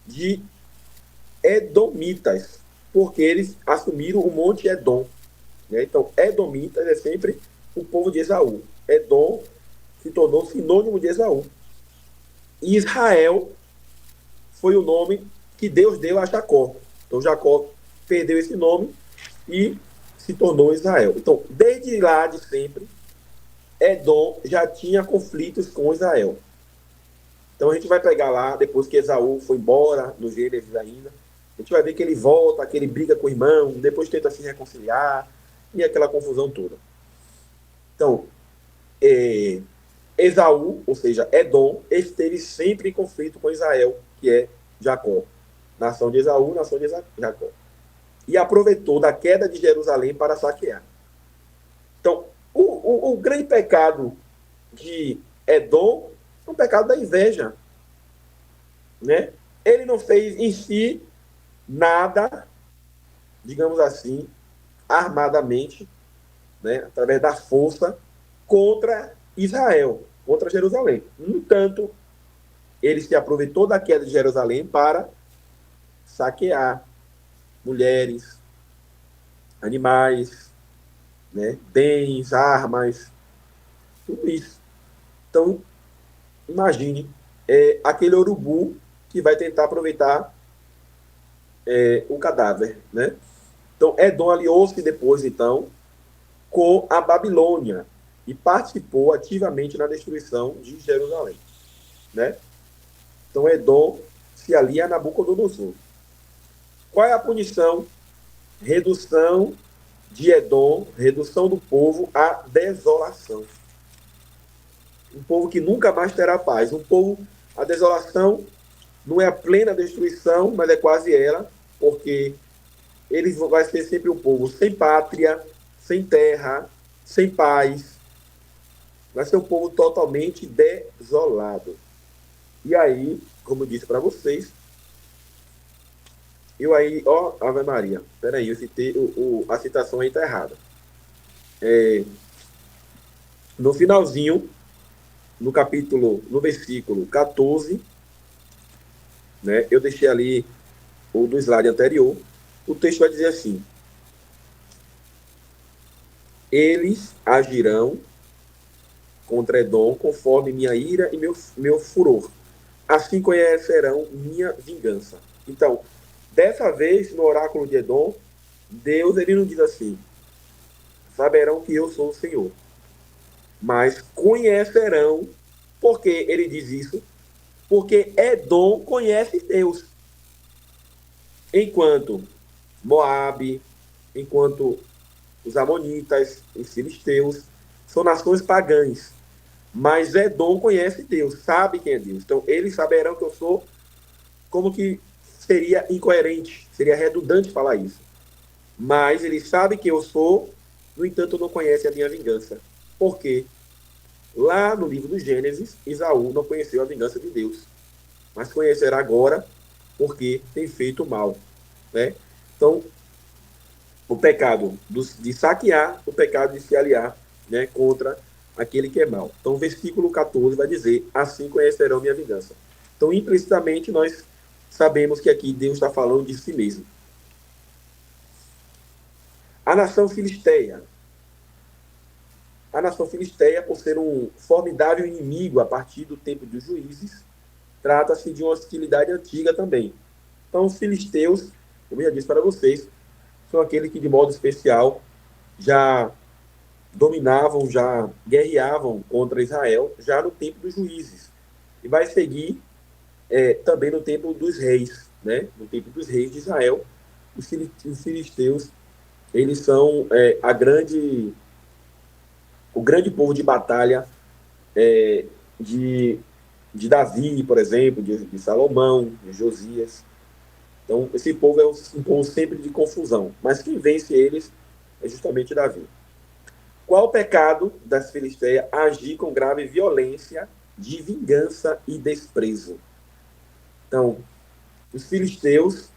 D: de Edomitas, porque eles assumiram o monte Edom. Né? Então, Edomitas é sempre o povo de Esaú. Edom se tornou sinônimo de Esaú. E Israel foi o nome que Deus deu a Jacó. Então, Jacó perdeu esse nome e se tornou Israel. Então, desde lá de sempre, Edom já tinha conflitos com Israel. Então, a gente vai pegar lá, depois que Esaú foi embora, no Gênesis ainda, a gente vai ver que ele volta, que ele briga com o irmão, depois tenta se reconciliar, e aquela confusão toda. Então, Esaú, ou seja, Edom, esteve sempre em conflito com Israel, que é Jacó. Nação de Esaú, nação de Jacó. E aproveitou da queda de Jerusalém para saquear. Então, o grande pecado de Edom é um pecado da inveja. Né? Ele não fez em si nada, digamos assim, armadamente, né, através da força, contra Israel, contra Jerusalém. No entanto, ele se aproveitou da queda de Jerusalém para saquear mulheres, animais, né, bens, armas, tudo isso. Então, imagine aquele urubu que vai tentar aproveitar o cadáver, né? Então, Edom aliou-se depois, então, com a Babilônia e participou ativamente na destruição de Jerusalém, né? Então, Edom se alia a Nabucodonosor. Qual é a punição? Redução de Edom, redução do povo à desolação. Um povo que nunca mais terá paz. A desolação não é a plena destruição, mas é quase ela, porque eles vai ser sempre um povo sem pátria, sem terra, sem paz. Vai ser um povo totalmente desolado. E aí, como eu disse para vocês, Ave Maria, peraí, eu citei, a citação aí está errada. No finalzinho, no versículo 14, né, eu deixei ali o do slide anterior, o texto vai dizer assim: eles agirão contra Edom conforme minha ira e meu furor. Assim conhecerão minha vingança. Então, dessa vez, no oráculo de Edom, Deus ele não diz assim: saberão que eu sou o Senhor. Mas conhecerão. Por que ele diz isso? Porque Edom conhece Deus. Enquanto Moabe, enquanto os amonitas, os filisteus, são nações pagãs. Mas Edom conhece Deus, sabe quem é Deus. Então, eles saberão que eu sou, como que seria incoerente, seria redundante falar isso. Mas eles sabem que eu sou, no entanto, não conhecem a minha vingança. Por quê? Lá no livro do Gênesis, Esaú não conheceu a vingança de Deus. Mas conhecerá agora, porque tem feito mal. Né? Então, o pecado de saquear, o pecado de se aliar, né, contra aquele que é mal. Então, o versículo 14 vai dizer: assim conhecerão minha vingança. Então, implicitamente, nós sabemos que aqui Deus está falando de si mesmo. A nação filisteia. A nação filisteia, por ser um formidável inimigo a partir do tempo dos juízes, trata-se de uma hostilidade antiga também. Então, os filisteus, como eu já disse para vocês, são aqueles que, de modo especial, já dominavam, já guerreavam contra Israel, já no tempo dos juízes. E vai seguir também no tempo dos reis, né? No tempo dos reis de Israel, os filisteus eles são o grande povo de batalha de Davi, por exemplo, de Salomão, de Josias. Então, esse povo é um povo sempre de confusão, mas quem vence eles é justamente Davi. Qual o pecado das Filisteias? Agir com grave violência de vingança e desprezo. Então, os filisteus,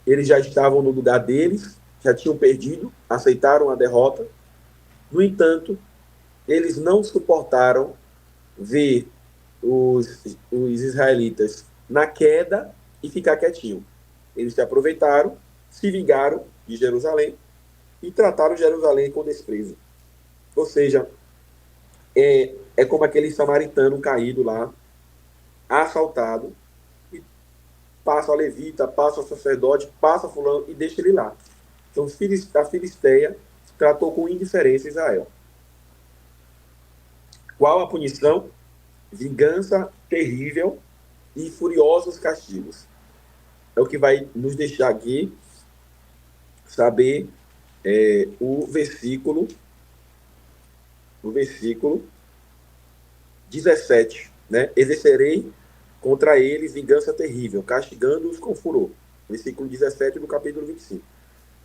D: eles já estavam no lugar deles, já tinham perdido, aceitaram a derrota. No entanto, eles não suportaram ver os israelitas na queda e ficar quietinho. Eles se aproveitaram, se vingaram de Jerusalém e trataram Jerusalém com desprezo. Ou seja, é como aquele samaritano caído lá, assaltado, e passa a levita, passa o sacerdote, passa fulano e deixa ele lá. Então, a Filisteia tratou com indiferença Israel. Qual a punição? Vingança terrível e furiosos castigos. É o que vai nos deixar aqui saber o versículo 17, né? Exercerei contra eles vingança terrível, castigando-os com furor. Versículo 17 do capítulo 25.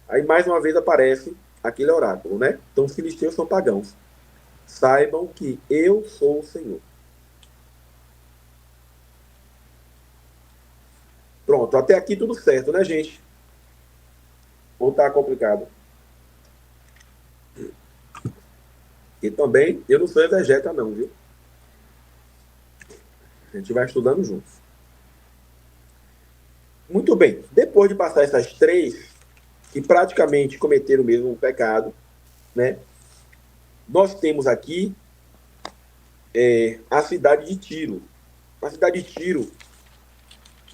D: Aí, mais uma vez, aparece aquele oráculo, né? Então, os filisteus são pagãos. Saibam que eu sou o Senhor. Pronto, até aqui tudo certo, né, gente? Ou tá complicado? E também, eu não sou exegeta não, viu? A gente vai estudando juntos. Muito bem. Depois de passar essas três, que praticamente cometeram o mesmo pecado, né? Nós temos aqui a cidade de Tiro. A cidade de Tiro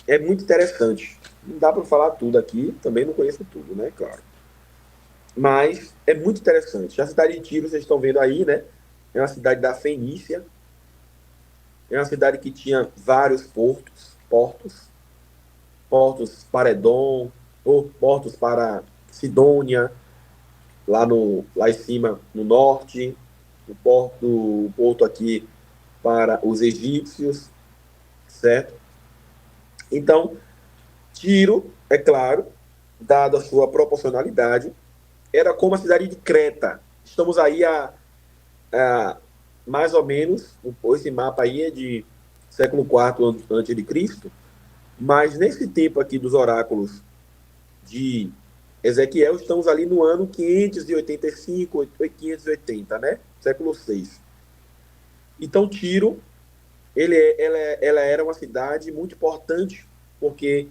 D: é muito interessante. Não dá para falar tudo aqui, também não conheço tudo, né? Claro. Mas é muito interessante. A cidade de Tiro, vocês estão vendo aí, né? É uma cidade da Fenícia. É uma cidade que tinha vários portos para Edom, ou portos para Sidônia, lá em cima, no norte, o porto aqui para os egípcios, certo? Então, Tiro, é claro, dada a sua proporcionalidade, era como a cidade de Creta. Estamos aí a mais ou menos, esse mapa aí é de século IV a.C., mas nesse tempo aqui dos oráculos de Ezequiel, estamos ali no ano 585, 580, né? Século VI. Então, Tiro, ela era uma cidade muito importante, porque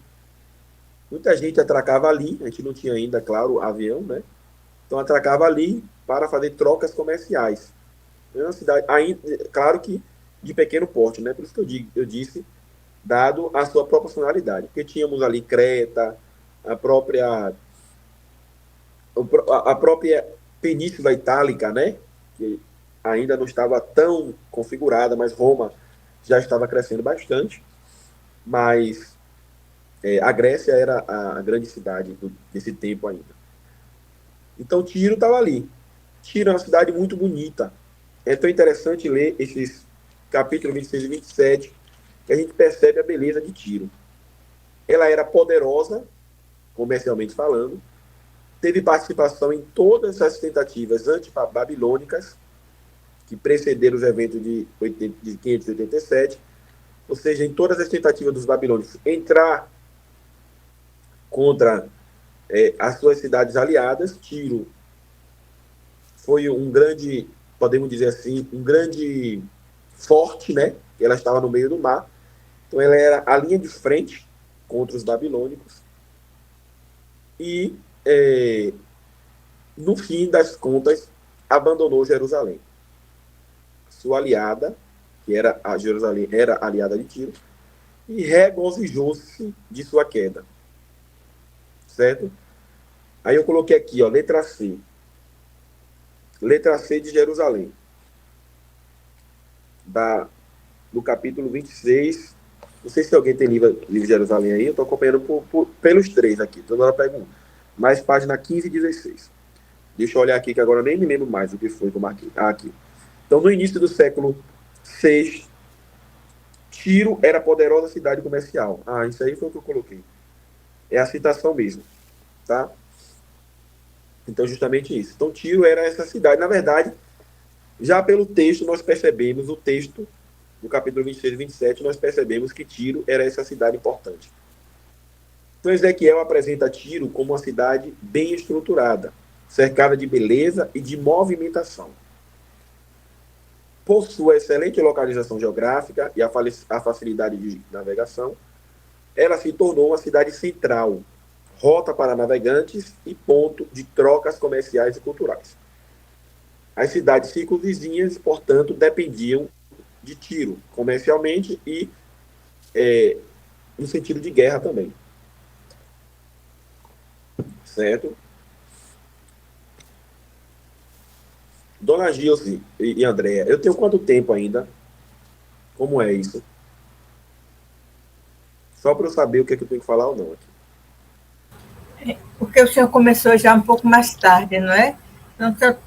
D: muita gente atracava ali, a gente não tinha ainda, claro, avião, né? Então, atracava ali para fazer trocas comerciais. É uma cidade, ainda, claro que de pequeno porte, né? Por isso que eu disse, dado a sua proporcionalidade. Porque tínhamos ali Creta, a própria Península Itálica, né? Que ainda não estava tão configurada, mas Roma já estava crescendo bastante. Mas a Grécia era a grande cidade desse tempo ainda. Então, Tiro estava ali. Tiro é uma cidade muito bonita. É tão interessante ler esses capítulos 26 e 27, que a gente percebe a beleza de Tiro. Ela era poderosa, comercialmente falando, teve participação em todas as tentativas antibabilônicas que precederam os eventos de 587, ou seja, em todas as tentativas dos babilônicos entrar contra as suas cidades aliadas. Tiro foi um grande, podemos dizer assim, um grande forte, né? Ela estava no meio do mar, então ela era a linha de frente contra os babilônicos e, no fim das contas, abandonou Jerusalém. Sua aliada, que era a Jerusalém, era aliada de Tiro, e regozijou-se de sua queda. Certo? Aí eu coloquei aqui, ó, letra C. Letra C de Jerusalém. Do capítulo 26. Não sei se alguém tem livro de Jerusalém aí. Eu estou acompanhando pelos três aqui. Toda hora eu pego um. Mais página 15 e 16. Deixa eu olhar aqui, que agora eu nem me lembro mais o que foi que eu marquei. Aqui. Então, no início do século VI, Tiro era poderosa cidade comercial. Isso aí foi o que eu coloquei. É a citação mesmo, tá? Então, justamente isso. Então, Tiro era essa cidade. Na verdade, já pelo texto, nós percebemos, o texto, no capítulo 26 e 27, nós percebemos que Tiro era essa cidade importante. Então, Ezequiel apresenta Tiro como uma cidade bem estruturada, cercada de beleza e de movimentação. Por sua excelente localização geográfica e a facilidade de navegação, ela se tornou uma cidade central, rota para navegantes e ponto de trocas comerciais e culturais. As cidades circunvizinhas, portanto, dependiam de Tiro, comercialmente e no sentido de guerra também. Certo? Dona Gilce e Andréa, eu tenho quanto tempo ainda? Como é isso? Só para eu saber o que é que eu tenho que falar ou não aqui.
A: Porque o senhor começou já um pouco mais tarde, não é? Então, o senhor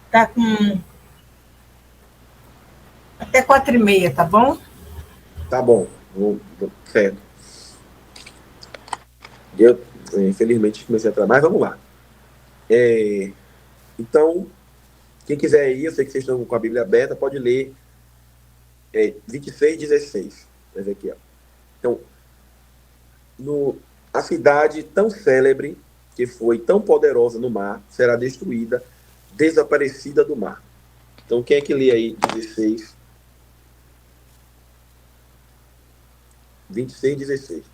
A: está com até 4h30, tá bom?
D: Tá bom, certo. Eu, infelizmente, comecei a trabalhar, mas vamos lá. Então, quem quiser ir, eu sei que vocês estão com a Bíblia aberta, pode ler 26:16, Ezequiel. Então, a cidade tão célebre, que foi tão poderosa no mar, será destruída, desaparecida do mar. Então, quem é que lê aí 26:16?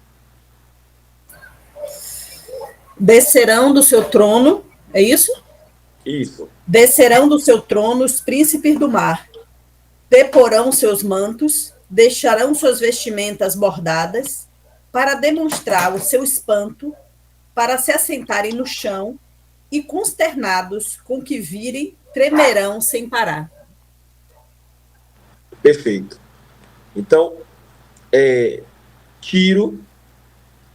F: Descerão do seu trono, é isso?
D: Isso.
F: Descerão do seu trono os príncipes do mar, deporão seus mantos, deixarão suas vestimentas bordadas, para demonstrar o seu espanto, para se assentarem no chão, e consternados com o que virem, tremerão sem parar.
D: Perfeito. Então, Tiro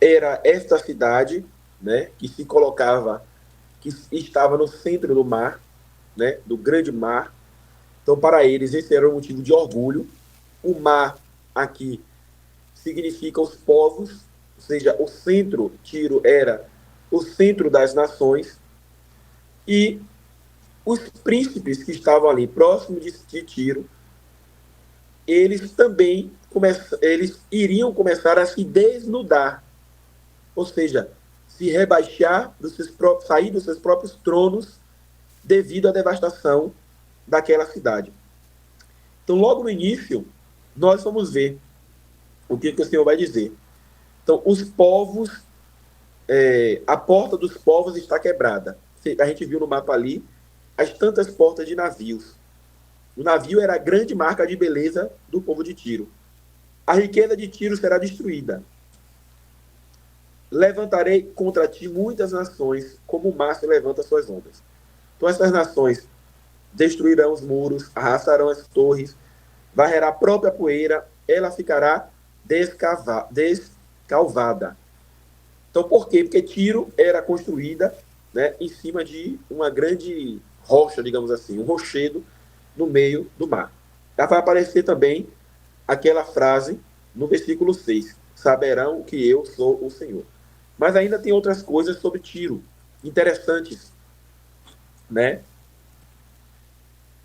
D: era esta cidade, né, que se colocava, que estava no centro do mar, né, do grande mar. Então, para eles, esse era um motivo de orgulho. O mar aqui significa os povos, ou seja, o centro, Tiro era o centro das nações, e os príncipes que estavam ali próximo de Tiro, eles também eles iriam começar a se desnudar, ou seja, se rebaixar sair dos seus próprios tronos devido à devastação daquela cidade. Então, logo no início, nós vamos ver o que o Senhor vai dizer. Então, os povos, a porta dos povos está quebrada. A gente viu no mapa ali as tantas portas de navios. O navio era a grande marca de beleza do povo de Tiro. A riqueza de Tiro será destruída. Levantarei contra ti muitas nações, como o mar se levanta suas ondas. Então essas nações destruirão os muros, arrastarão as torres, varrerá a própria poeira, ela ficará descalvada. Então por quê? Porque Tiro era construída, né, em cima de uma grande rocha, digamos assim, um rochedo no meio do mar. Já vai aparecer também aquela frase no versículo 6, saberão que eu sou o Senhor. Mas ainda tem outras coisas sobre Tiro, interessantes, né?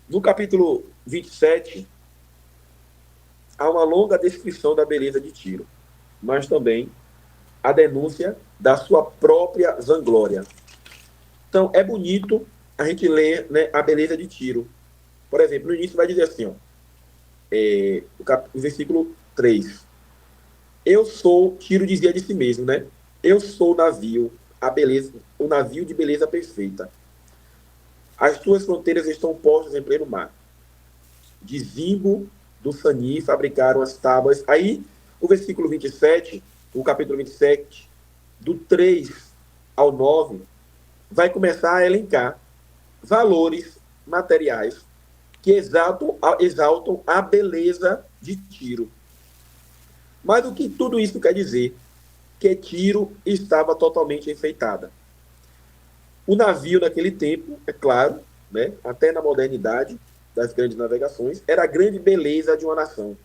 D: No capítulo 27, há uma longa descrição da beleza de Tiro, mas também a denúncia da sua própria vanglória. Então, é bonito a gente ler, né, a beleza de Tiro. Por exemplo, no início vai dizer assim, ó, o versículo 3. Tiro dizia de si mesmo, né? Eu sou o navio, o navio de beleza perfeita. As tuas fronteiras estão postas em pleno mar. De Zimbo do Sani fabricaram as tábuas. Aí, o versículo 27, o capítulo 27, do 3 ao 9, vai começar a elencar valores materiais que exaltam a beleza de Tiro. Mas o que tudo isso quer dizer? Que Tiro estava totalmente enfeitada. O navio, naquele tempo, é claro, né, até na modernidade das grandes navegações, era a grande beleza de uma nação.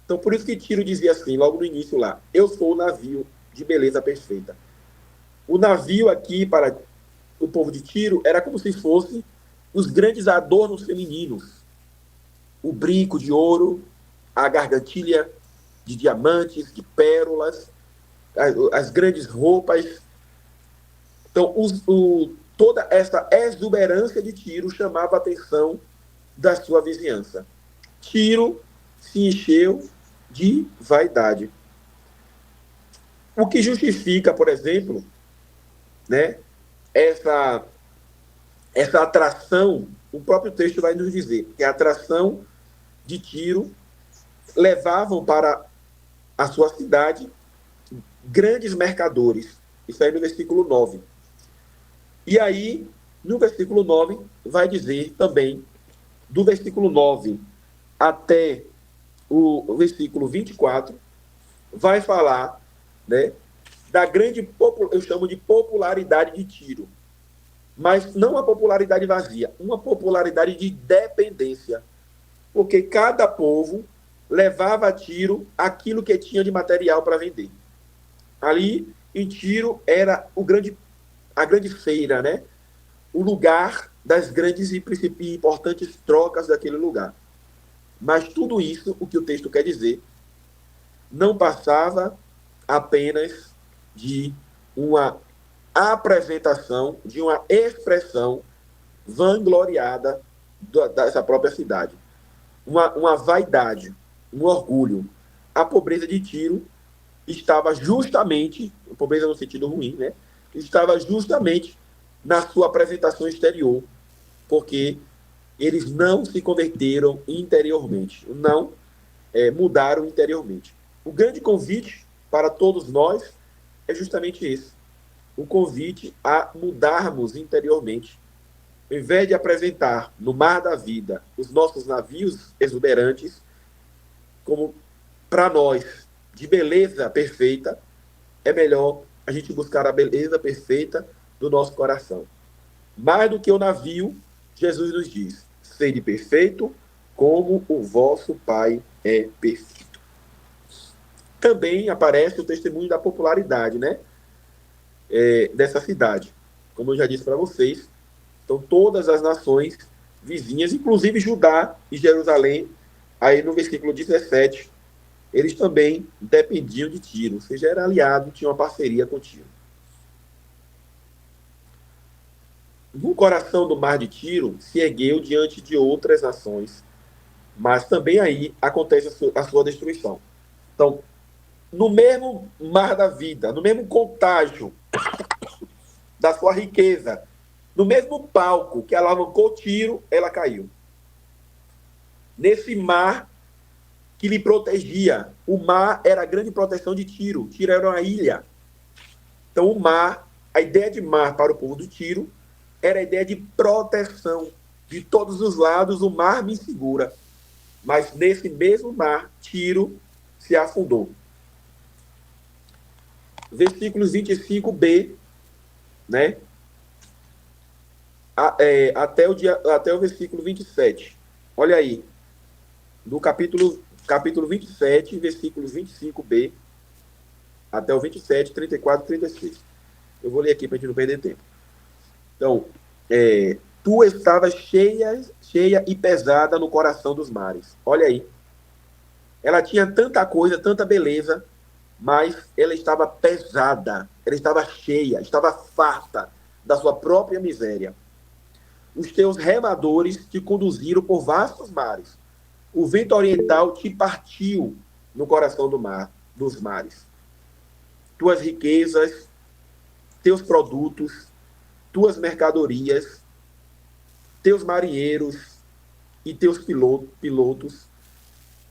D: Então, por isso que Tiro dizia assim, logo no início lá, eu sou o navio de beleza perfeita. O navio aqui, para o povo de Tiro, era como se fosse os grandes adornos femininos. O brinco de ouro, a gargantilha de diamantes, de pérolas, as grandes roupas. Então, toda essa exuberância de Tiro chamava a atenção da sua vizinhança. Tiro se encheu de vaidade. O que justifica, por exemplo, né, essa atração, o próprio texto vai nos dizer que a atração de Tiro levavam para a sua cidade grandes mercadores. Isso aí no versículo 9. E aí, no versículo 9, vai dizer também, do versículo 9 até o versículo 24, vai falar, né, da grande, eu chamo de popularidade de Tiro. Mas não uma popularidade vazia, uma popularidade de dependência. Porque cada povo levava a Tiro aquilo que tinha de material para vender. Ali, em Tiro, era a grande feira, né? O lugar das grandes e importantes trocas daquele lugar. Mas tudo isso, o que o texto quer dizer, não passava apenas de uma apresentação, de uma expressão vangloriada dessa própria cidade. Uma vaidade, um orgulho. A pobreza de Tiro estava justamente, pobreza no sentido ruim, né? Estava justamente na sua apresentação exterior, porque eles não se converteram interiormente, não mudaram interiormente. O grande convite para todos nós é justamente esse, o convite a mudarmos interiormente. Ao invés de apresentar no mar da vida os nossos navios exuberantes, como para nós, de beleza perfeita, é melhor a gente buscar a beleza perfeita do nosso coração. Mais do que o navio, Jesus nos diz, sede perfeito como o vosso Pai é perfeito. Também aparece o testemunho da popularidade, né? Dessa cidade. Como eu já disse para vocês, então todas as nações vizinhas, inclusive Judá e Jerusalém, aí no versículo 17, eles também dependiam de Tiro, ou seja, era aliado, tinha uma parceria com Tiro. No coração do mar de Tiro se ergueu diante de outras nações, mas também aí acontece a sua destruição. Então, no mesmo mar da vida, no mesmo contágio da sua riqueza, no mesmo palco que alavancou Tiro, ela caiu. Nesse mar que lhe protegia, o mar era a grande proteção de Tiro. Tiro era uma ilha. Então, o mar, a ideia de mar para o povo do Tiro era a ideia de proteção. De todos os lados, o mar me segura. Mas nesse mesmo mar, Tiro se afundou. Versículos 25b, né? Até o versículo 27. Olha aí. Do capítulo 27, versículos 25b, até o 27, 34 e 36. Eu vou ler aqui para a gente não perder tempo. Então, tu estavas cheia e pesada no coração dos mares. Olha aí. Ela tinha tanta coisa, tanta beleza, mas ela estava pesada, ela estava cheia, estava farta da sua própria miséria. Os teus remadores te conduziram por vastos mares. O vento oriental te partiu no coração dos mares. Tuas riquezas, teus produtos, tuas mercadorias, teus marinheiros e teus pilotos,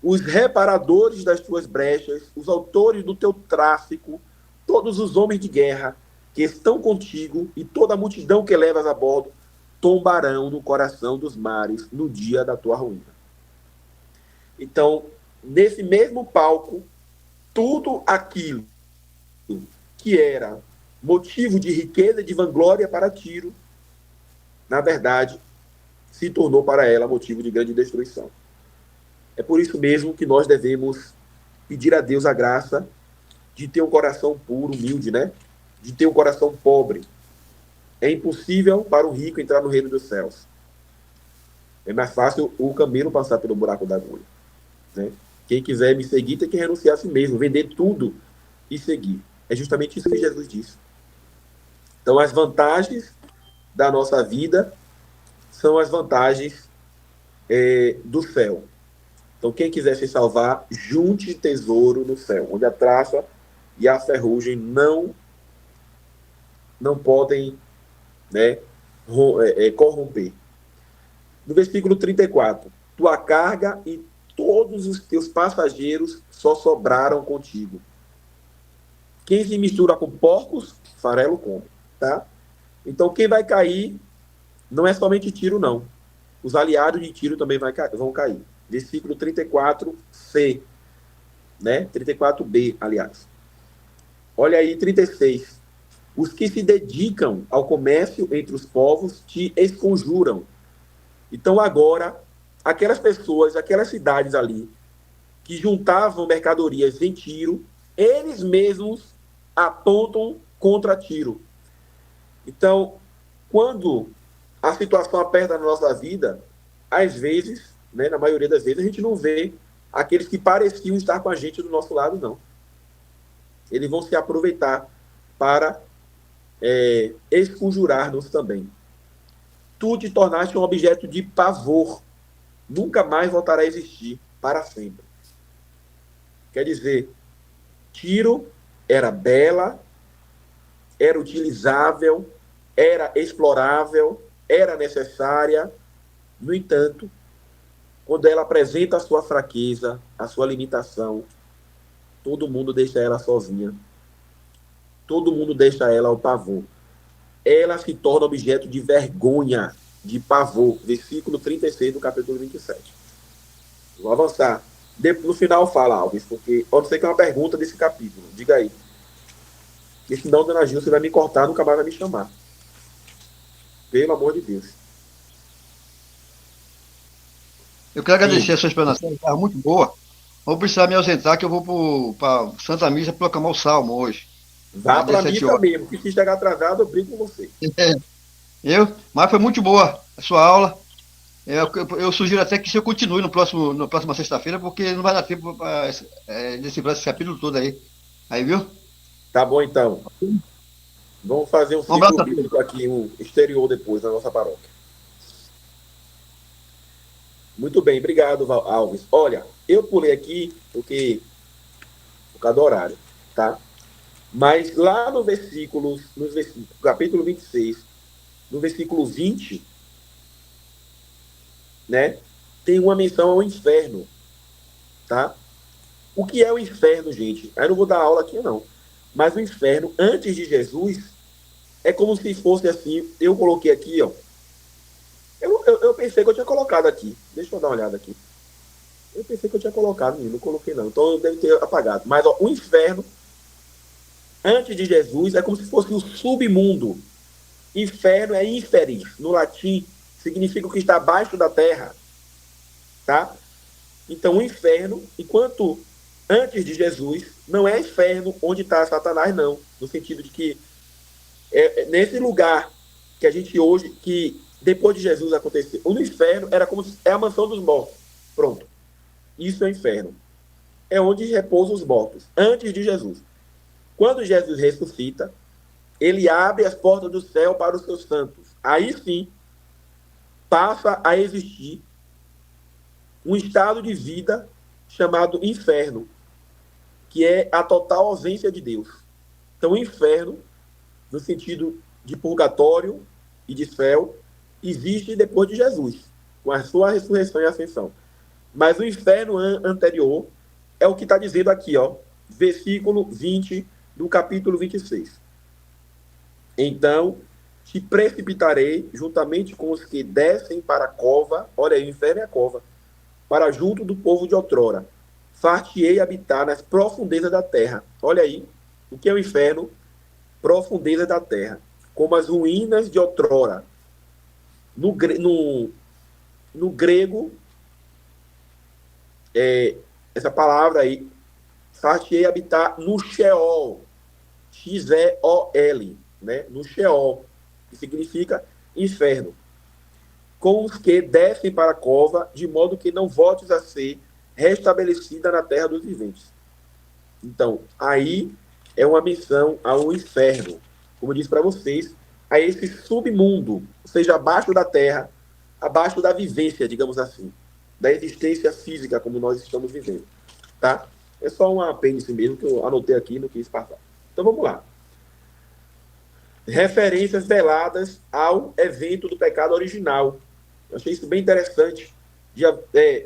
D: os reparadores das tuas brechas, os autores do teu tráfico, todos os homens de guerra que estão contigo e toda a multidão que levas a bordo, tombarão no coração dos mares no dia da tua ruína. Então, nesse mesmo palco, tudo aquilo que era motivo de riqueza e de vanglória para Tiro, na verdade, se tornou para ela motivo de grande destruição. É por isso mesmo que nós devemos pedir a Deus a graça de ter um coração puro, humilde, né? De ter um coração pobre. É impossível para o rico entrar no reino dos céus. É mais fácil o camelo passar pelo buraco da agulha, né? Quem quiser me seguir tem que renunciar a si mesmo, vender tudo e seguir. É justamente isso que Jesus disse. Então, as vantagens da nossa vida são as vantagens do céu. Então, quem quiser se salvar, junte tesouro no céu, onde a traça e a ferrugem não podem, né, corromper. No versículo 34, tua carga e todos os teus passageiros só sobraram contigo. Quem se mistura com porcos, farelo come, tá? Então, quem vai cair não é somente Tiro, não. Os aliados de Tiro também vão cair. Versículo 34c, né? 34b, aliás. Olha aí, 36. Os que se dedicam ao comércio entre os povos te esconjuram. Então, agora, aquelas pessoas, aquelas cidades ali, que juntavam mercadorias em Tiro, eles mesmos apontam contra Tiro. Então, quando a situação aperta na nossa vida, às vezes, né, na maioria das vezes, a gente não vê aqueles que pareciam estar com a gente do nosso lado, não. Eles vão se aproveitar para esconjurar-nos também. Tu te tornaste um objeto de pavor. Nunca mais voltará a existir para sempre. Quer dizer, Tiro era bela, era utilizável, era explorável, era necessária. No entanto, quando ela apresenta a sua fraqueza, a sua limitação, todo mundo deixa ela sozinha. Todo mundo deixa ela ao pavor. Ela se torna objeto de vergonha, de pavor. Versículo 36 do capítulo 27. Vou avançar. No final fala, Alves, porque eu não sei que é uma pergunta desse capítulo. Diga aí. Porque senão, dona Gil, você vai me cortar, nunca mais vai me chamar. Pelo amor de Deus.
E: Eu quero agradecer a sua explanação, estava muito boa. Vou precisar me ausentar, que eu vou para Santa Missa proclamar o Salmo hoje.
D: Vá para a missa mesmo, que se chegar atrasado, eu brigo com você.
E: Mas foi muito boa a sua aula. Eu sugiro até que você continue na próxima sexta-feira, porque não vai dar tempo para decifrar esse capítulo todo aí. Aí, viu?
D: Tá bom, então. Vamos fazer um ciclo bíblico aqui, um exterior depois, na nossa paróquia. Muito bem, obrigado, Alves. Olha, eu pulei aqui por causa do horário, tá? Mas lá no capítulo 26, no versículo 20, né, tem uma menção ao inferno, tá? O que é o inferno, gente? Eu não vou dar aula aqui, não. Mas o inferno, antes de Jesus, é como se fosse assim, eu coloquei aqui, ó. Eu pensei que eu tinha colocado aqui. Deixa eu dar uma olhada aqui. Eu pensei que eu tinha colocado, não coloquei não. Então eu devo ter apagado. Mas ó, o inferno, antes de Jesus, é como se fosse o submundo. Inferno é inferis. No latim, significa o que está abaixo da terra. Tá? Então o inferno, enquanto antes de Jesus, não é inferno onde está Satanás, não. No sentido de que nesse lugar que a gente hoje, que depois de Jesus aconteceu, o inferno era como se, é a mansão dos mortos. Pronto. Isso é inferno. É onde repousam os mortos, antes de Jesus. Quando Jesus ressuscita, ele abre as portas do céu para os seus santos. Aí sim, passa a existir um estado de vida chamado inferno, que é a total ausência de Deus. Então, o inferno, no sentido de purgatório e de céu, existe depois de Jesus, com a sua ressurreição e ascensão. Mas o inferno anterior é o que está dizendo aqui, ó, versículo 20 do capítulo 26. Então, te precipitarei juntamente com os que descem para a cova, olha aí, o inferno é a cova, para junto do povo de outrora. Far-te-ei habitar nas profundezas da terra. Olha aí, o que é o inferno? profundeza da terra, como as ruínas de outrora. No grego, essa palavra aí, far-te-ei habitar no Sheol, X-E-O-L, né? No Sheol, que significa inferno, com os que descem para a cova, de modo que não voltes a ser restabelecida na terra dos viventes. Então, aí é uma menção ao inferno, como eu disse para vocês, a esse submundo, ou seja, abaixo da terra, abaixo da vivência, digamos assim, da existência física como nós estamos vivendo, tá? É só um apêndice mesmo que eu anotei aqui, não quis passar. Então vamos lá. Referências veladas ao evento do pecado original. Eu achei isso bem interessante.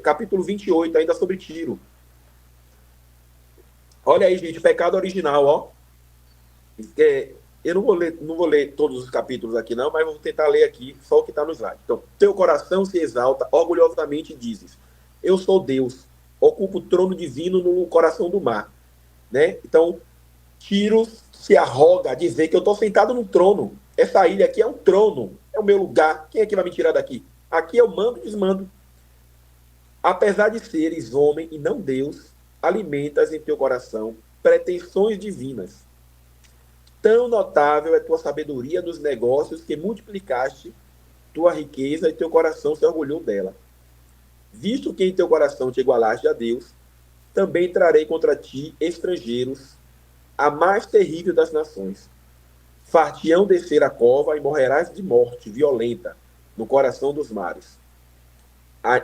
D: Capítulo 28, ainda sobre Tiro. Olha aí, gente, pecado original, ó. Eu não vou ler todos os capítulos aqui, não, mas vou tentar ler aqui só o que está no slide. Então, teu coração se exalta, orgulhosamente dizes, eu sou Deus, ocupo o trono divino no coração do mar. Né? Então, Tiro se arroga a dizer que eu estou sentado no trono. Essa ilha aqui é um trono, é o meu lugar. Quem é que vai me tirar daqui? Aqui eu mando e desmando. Apesar de seres homem e não Deus, alimentas em teu coração pretensões divinas. Tão notável é tua sabedoria nos negócios que multiplicaste tua riqueza e teu coração se orgulhou dela. Visto que em teu coração te igualaste a Deus, também trarei contra ti estrangeiros, a mais terrível das nações. Far-te-ão descer a cova e morrerás de morte violenta no coração dos mares.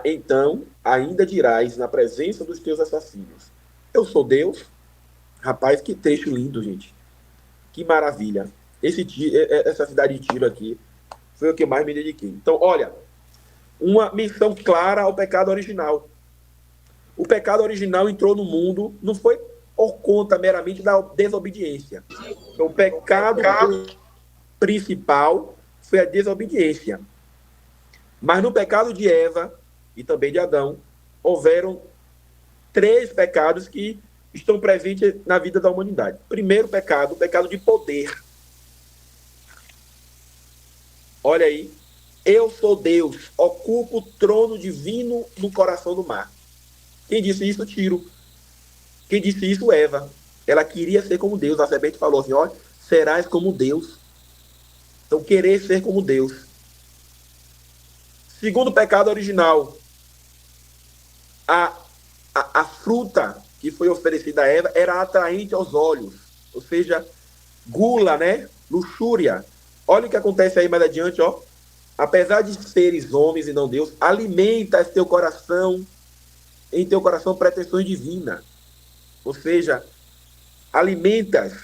D: Então, ainda dirás na presença dos teus assassinos, eu sou Deus? Rapaz, que trecho lindo, gente. Que maravilha. Essa cidade de Tiro aqui foi o que mais me dediquei. Então, olha, uma menção clara ao pecado original. O pecado original entrou no mundo, não foi por conta meramente da desobediência. Então, o pecado principal foi a desobediência. Mas no pecado de Eva e também de Adão, houveram 3 pecados que estão presentes na vida da humanidade. Primeiro pecado, o pecado de poder. Olha aí. Eu sou Deus, ocupo o trono divino no coração do mar. Quem disse isso? Tiro. Quem disse isso? Eva. Ela queria ser como Deus. A serpente falou assim, olha, serás como Deus. Então, querer ser como Deus. Segundo pecado original, a fruta que foi oferecida a Eva era atraente aos olhos. Ou seja, gula, né? Luxúria. Olha o que acontece aí mais adiante, ó. Apesar de seres homens e não Deus, alimenta teu coração, em teu coração pretensões divinas. Ou seja, alimentas,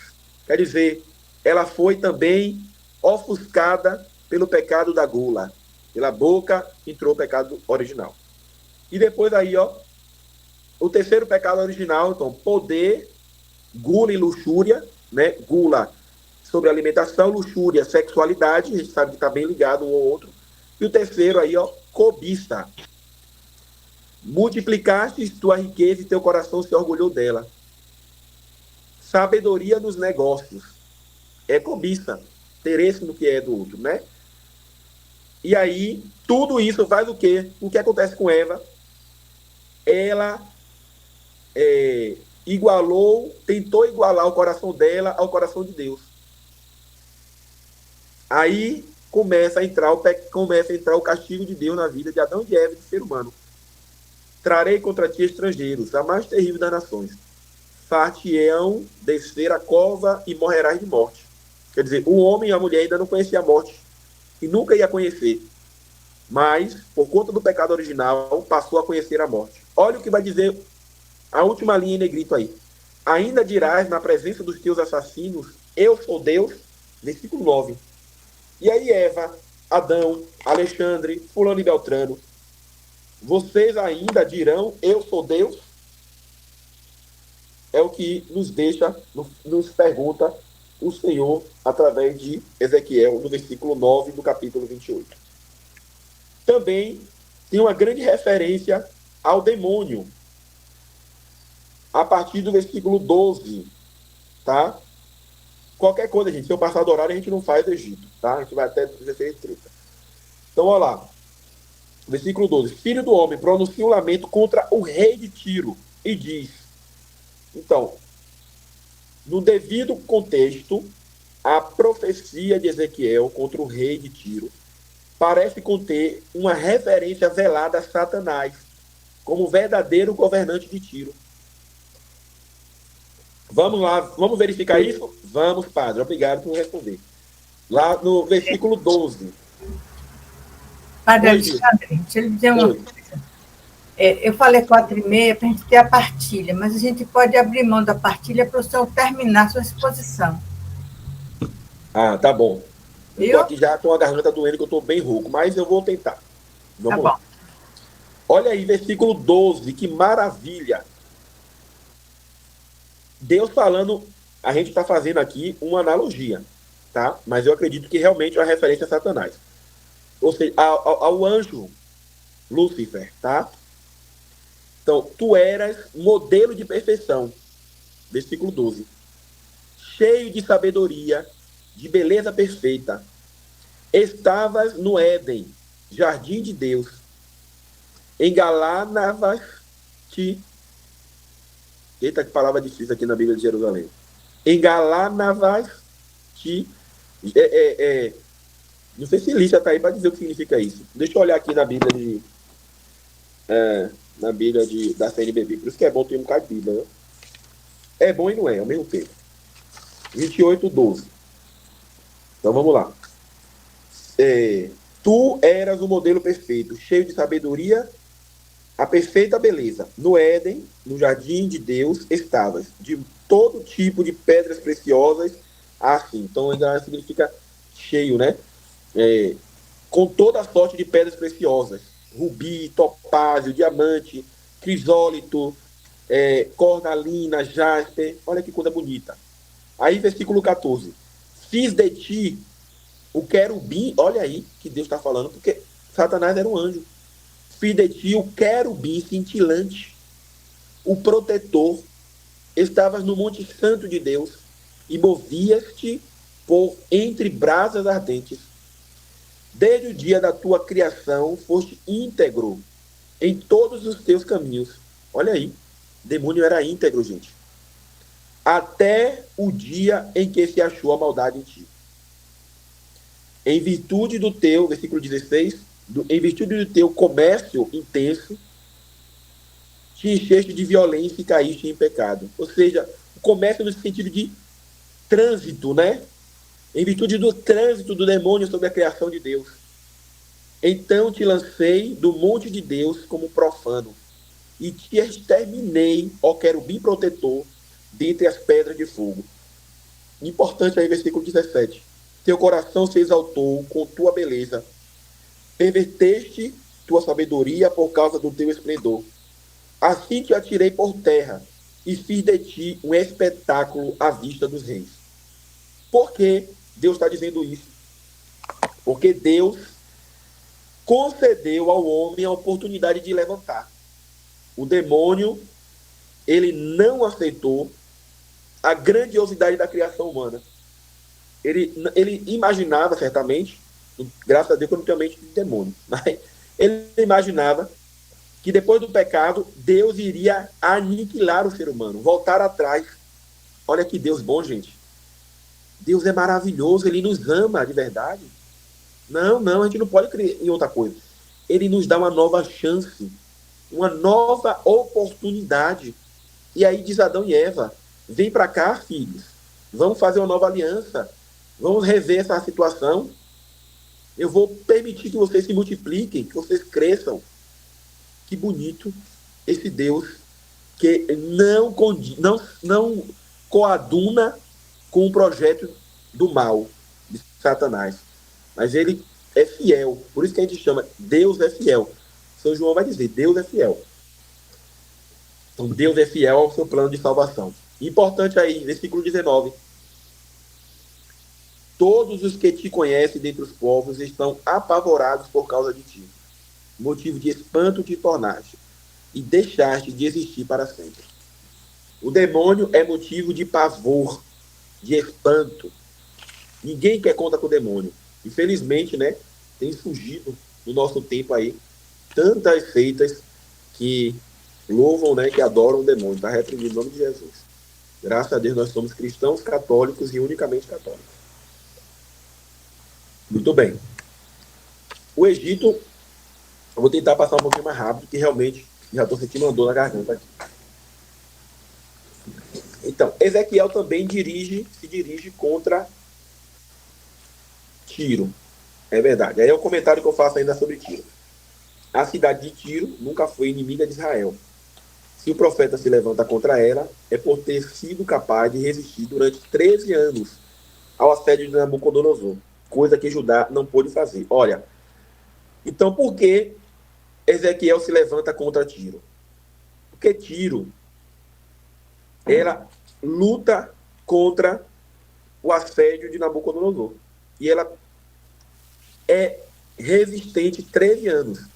D: quer dizer, ela foi também ofuscada pelo pecado da gula. Pela boca entrou o pecado original. E depois aí, ó, o terceiro pecado original, então, poder, gula e luxúria, né? Gula sobre alimentação, luxúria, sexualidade, a gente sabe que está bem ligado um ao outro. E o terceiro aí, ó, cobiça. Multiplicaste tua riqueza e teu coração se orgulhou dela. Sabedoria nos negócios. É cobiça. Interesse no que é do outro, né? E aí, tudo isso faz o quê? O que acontece com Eva? Ela tentou igualar o coração dela ao coração de Deus. Aí começa a entrar o castigo de Deus na vida de Adão e de Eva e do ser humano. Trarei contra ti estrangeiros, a mais terrível das nações. Far-te-ão descer a cova e morrerás de morte. Quer dizer, o homem e a mulher ainda não conheciam a morte. E nunca ia conhecer. Mas, por conta do pecado original, passou a conhecer a morte. Olha o que vai dizer a última linha em negrito aí. Ainda dirás na presença dos teus assassinos, eu sou Deus, versículo 9. E aí Eva, Adão, Alexandre, fulano e Beltrano, vocês ainda dirão, eu sou Deus? É o que nos pergunta o Senhor através de Ezequiel, no versículo 9 do capítulo 28. Também tem uma grande referência ao demônio, a partir do versículo 12, tá? qualquer coisa, gente, se eu passar do horário, a gente não faz do Egito, tá? A gente vai até 16h30. Então, olha lá. Versículo 12. Filho do homem, pronuncia um lamento contra o rei de Tiro e diz. Então, no devido contexto, a profecia de Ezequiel contra o rei de Tiro parece conter uma referência velada a Satanás como verdadeiro governante de Tiro. Vamos lá, vamos verificar isso? Vamos, padre. Obrigado por responder. Lá no versículo 12.
A: Padre Alexandre, deixa eu lhe dizer uma coisa. Eu falei 4h30 para a gente ter a partilha, mas a gente pode abrir mão da partilha para o senhor terminar a sua exposição.
D: Ah, tá bom. Eu
A: Viu?
D: tô aqui já com a garganta doendo, que eu estou bem rouco, mas eu vou tentar. Vamos
A: Tá
D: lá.
A: bom.
D: Olha aí, versículo 12, que maravilha. Deus falando, a gente está fazendo aqui uma analogia, tá? Mas eu acredito que realmente é uma referência a Satanás. Ou seja, ao anjo Lúcifer, tá? Então, tu eras modelo de perfeição. Versículo 12. Cheio de sabedoria, de beleza perfeita. Estavas no Éden, jardim de Deus. Engalanavas-te. Eita, que palavra difícil aqui na Bíblia de Jerusalém. Engalanavas-te. Não sei se Lícia está aí para dizer o que significa isso. Deixa eu olhar aqui na Bíblia da CNBB. Por isso que é bom ter um bocado de Bíblia, né? É bom e não é, ao mesmo tempo. 28:12. Então vamos lá. Tu eras o modelo perfeito, cheio de sabedoria, a perfeita beleza. No Éden, no jardim de Deus, estavas de todo tipo de pedras preciosas, assim. Então ainda significa cheio, né? Com toda a sorte de pedras preciosas. Rubi, topázio, diamante, crisólito, cornalina, jaspe. Olha que coisa bonita. Aí, versículo 14. Fiz de ti o querubim. Olha aí que Deus está falando, porque Satanás era um anjo. Fiz de ti o querubim cintilante, o protetor. Estavas no monte santo de Deus e movias-te por entre brasas ardentes. Desde o dia da tua criação, foste íntegro em todos os teus caminhos. Olha aí, o demônio era íntegro, gente. Até o dia em que se achou a maldade em ti. Em virtude do teu, versículo 16, em virtude do teu comércio intenso, te encheste de violência e caíste em pecado. Ou seja, o comércio no sentido de trânsito, né? Em virtude do trânsito do demônio sobre a criação de Deus. Então te lancei do monte de Deus como profano, e te exterminei, ó querubim protetor, dentre as pedras de fogo. Importante aí, versículo 17. Teu coração se exaltou com tua beleza. Perverteste tua sabedoria por causa do teu esplendor. Assim te atirei por terra, e fiz de ti um espetáculo à vista dos reis. Por que Deus está dizendo isso? Porque Deus concedeu ao homem a oportunidade de levantar. O demônio, ele não aceitou a grandiosidade da criação humana. Ele imaginava, certamente, graças a Deus que eu não tenho mente de demônio, mas ele imaginava que depois do pecado, Deus iria aniquilar o ser humano, voltar atrás. Olha que Deus bom, gente. Deus é maravilhoso, Ele nos ama de verdade. Não, a gente não pode crer em outra coisa. Ele nos dá uma nova chance, uma nova oportunidade. E aí diz Adão e Eva, vem para cá, filhos, vamos fazer uma nova aliança, vamos rever essa situação. Eu vou permitir que vocês se multipliquem, que vocês cresçam. Que bonito esse Deus que não coaduna com o projeto do mal, de Satanás. Mas ele é fiel. Por isso que a gente chama Deus é fiel. São João vai dizer, Deus é fiel. Então, Deus é fiel ao seu plano de salvação. Importante aí, versículo 19. Todos os que te conhecem dentre os povos estão apavorados por causa de ti. Motivo de espanto te tornaste e deixaste de existir para sempre. O demônio é motivo de pavor de espanto. Ninguém quer conta com o demônio. Infelizmente, né, tem surgido no nosso tempo aí tantas seitas que louvam, né, que adoram o demônio. Está reprimido em nome de Jesus. Graças a Deus nós somos cristãos católicos e unicamente católicos. Muito bem. O Egito, eu vou tentar passar um pouquinho mais rápido, que realmente já estou sentindo uma dor na garganta aqui. Então, Ezequiel também se dirige contra Tiro. É verdade. Aí é o comentário que eu faço ainda sobre Tiro. A cidade de Tiro nunca foi inimiga de Israel. Se o profeta se levanta contra ela, é por ter sido capaz de resistir durante 13 anos ao assédio de Nabucodonosor, coisa que Judá não pôde fazer. Olha, então por que Ezequiel se levanta contra Tiro? Porque Tiro, ela luta contra o assédio de Nabucodonosor. E ela é resistente 13 anos.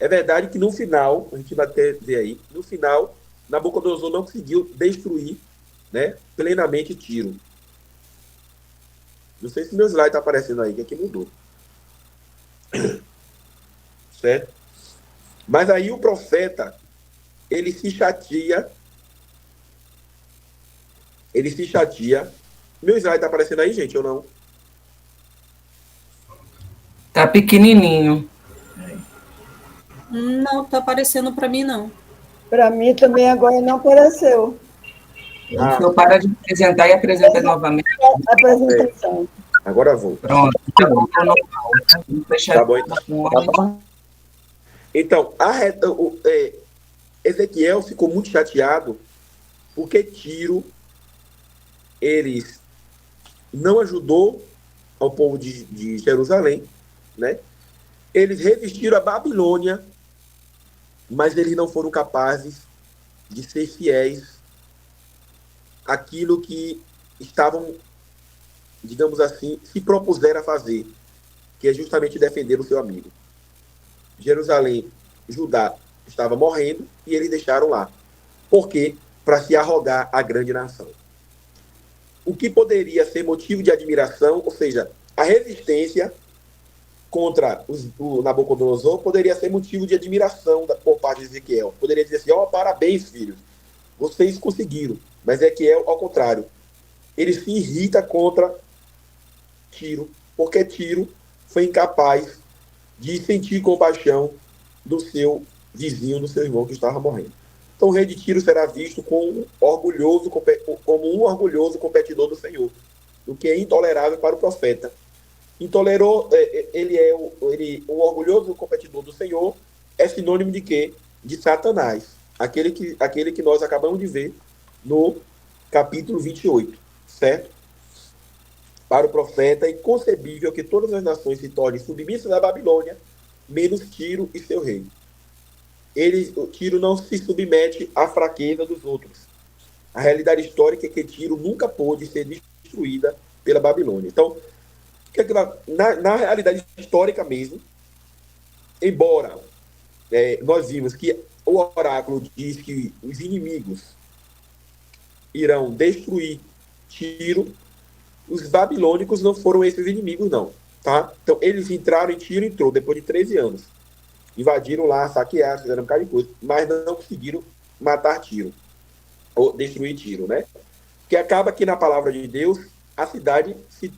D: É verdade que no final, a gente vai até ver aí, no final, Nabucodonosor não conseguiu destruir, né, plenamente Tiro. Não sei se meu slide está aparecendo aí, que aqui mudou. Certo? Mas aí o profeta, ele se chateia. Meu slide está aparecendo aí, gente, ou não?
C: Tá pequenininho.
F: Não está aparecendo para mim, não.
B: Para mim também agora não apareceu.
C: Eu paro de apresentar e apresenta novamente.
B: A apresentação.
D: Agora vou.
C: Pronto.
D: Tá bom, então. Então, Ezequiel ficou muito chateado porque Tiro, eles não ajudou ao povo de Jerusalém, né? Eles resistiram à Babilônia, mas eles não foram capazes de ser fiéis àquilo que estavam, digamos assim, se propuseram a fazer, que é justamente defender o seu amigo. Jerusalém, Judá estava morrendo e eles deixaram lá. Por quê? Para se arrogar a grande nação. O que poderia ser motivo de admiração, ou seja, a resistência contra o Nabucodonosor poderia ser motivo de admiração por parte de Ezequiel. Poderia dizer assim, parabéns, filhos, vocês conseguiram. Mas Ezequiel, ao contrário, ele se irrita contra Tiro, porque Tiro foi incapaz de sentir compaixão do seu vizinho, do seu irmão que estava morrendo. Então o rei de Tiro será visto como um orgulhoso competidor do Senhor, o que é intolerável para o profeta. O orgulhoso competidor do Senhor é sinônimo de quê? De Satanás, aquele que nós acabamos de ver no capítulo 28, certo? Para o profeta é inconcebível que todas as nações se tornem submissas à Babilônia, menos Tiro e seu rei. O Tiro não se submete à fraqueza dos outros. A realidade histórica é que Tiro nunca pôde ser destruída pela Babilônia. Então, na realidade histórica mesmo, embora nós vimos que o oráculo diz que os inimigos irão destruir Tiro, os babilônicos não foram esses inimigos, não. Tá? Então, eles entraram e Tiro entrou depois de 13 anos. Invadiram lá, saquearam, fizeram um bocado de coisa, mas não conseguiram matar Tiro, ou destruir Tiro, né? Que acaba que na palavra de Deus, a cidade se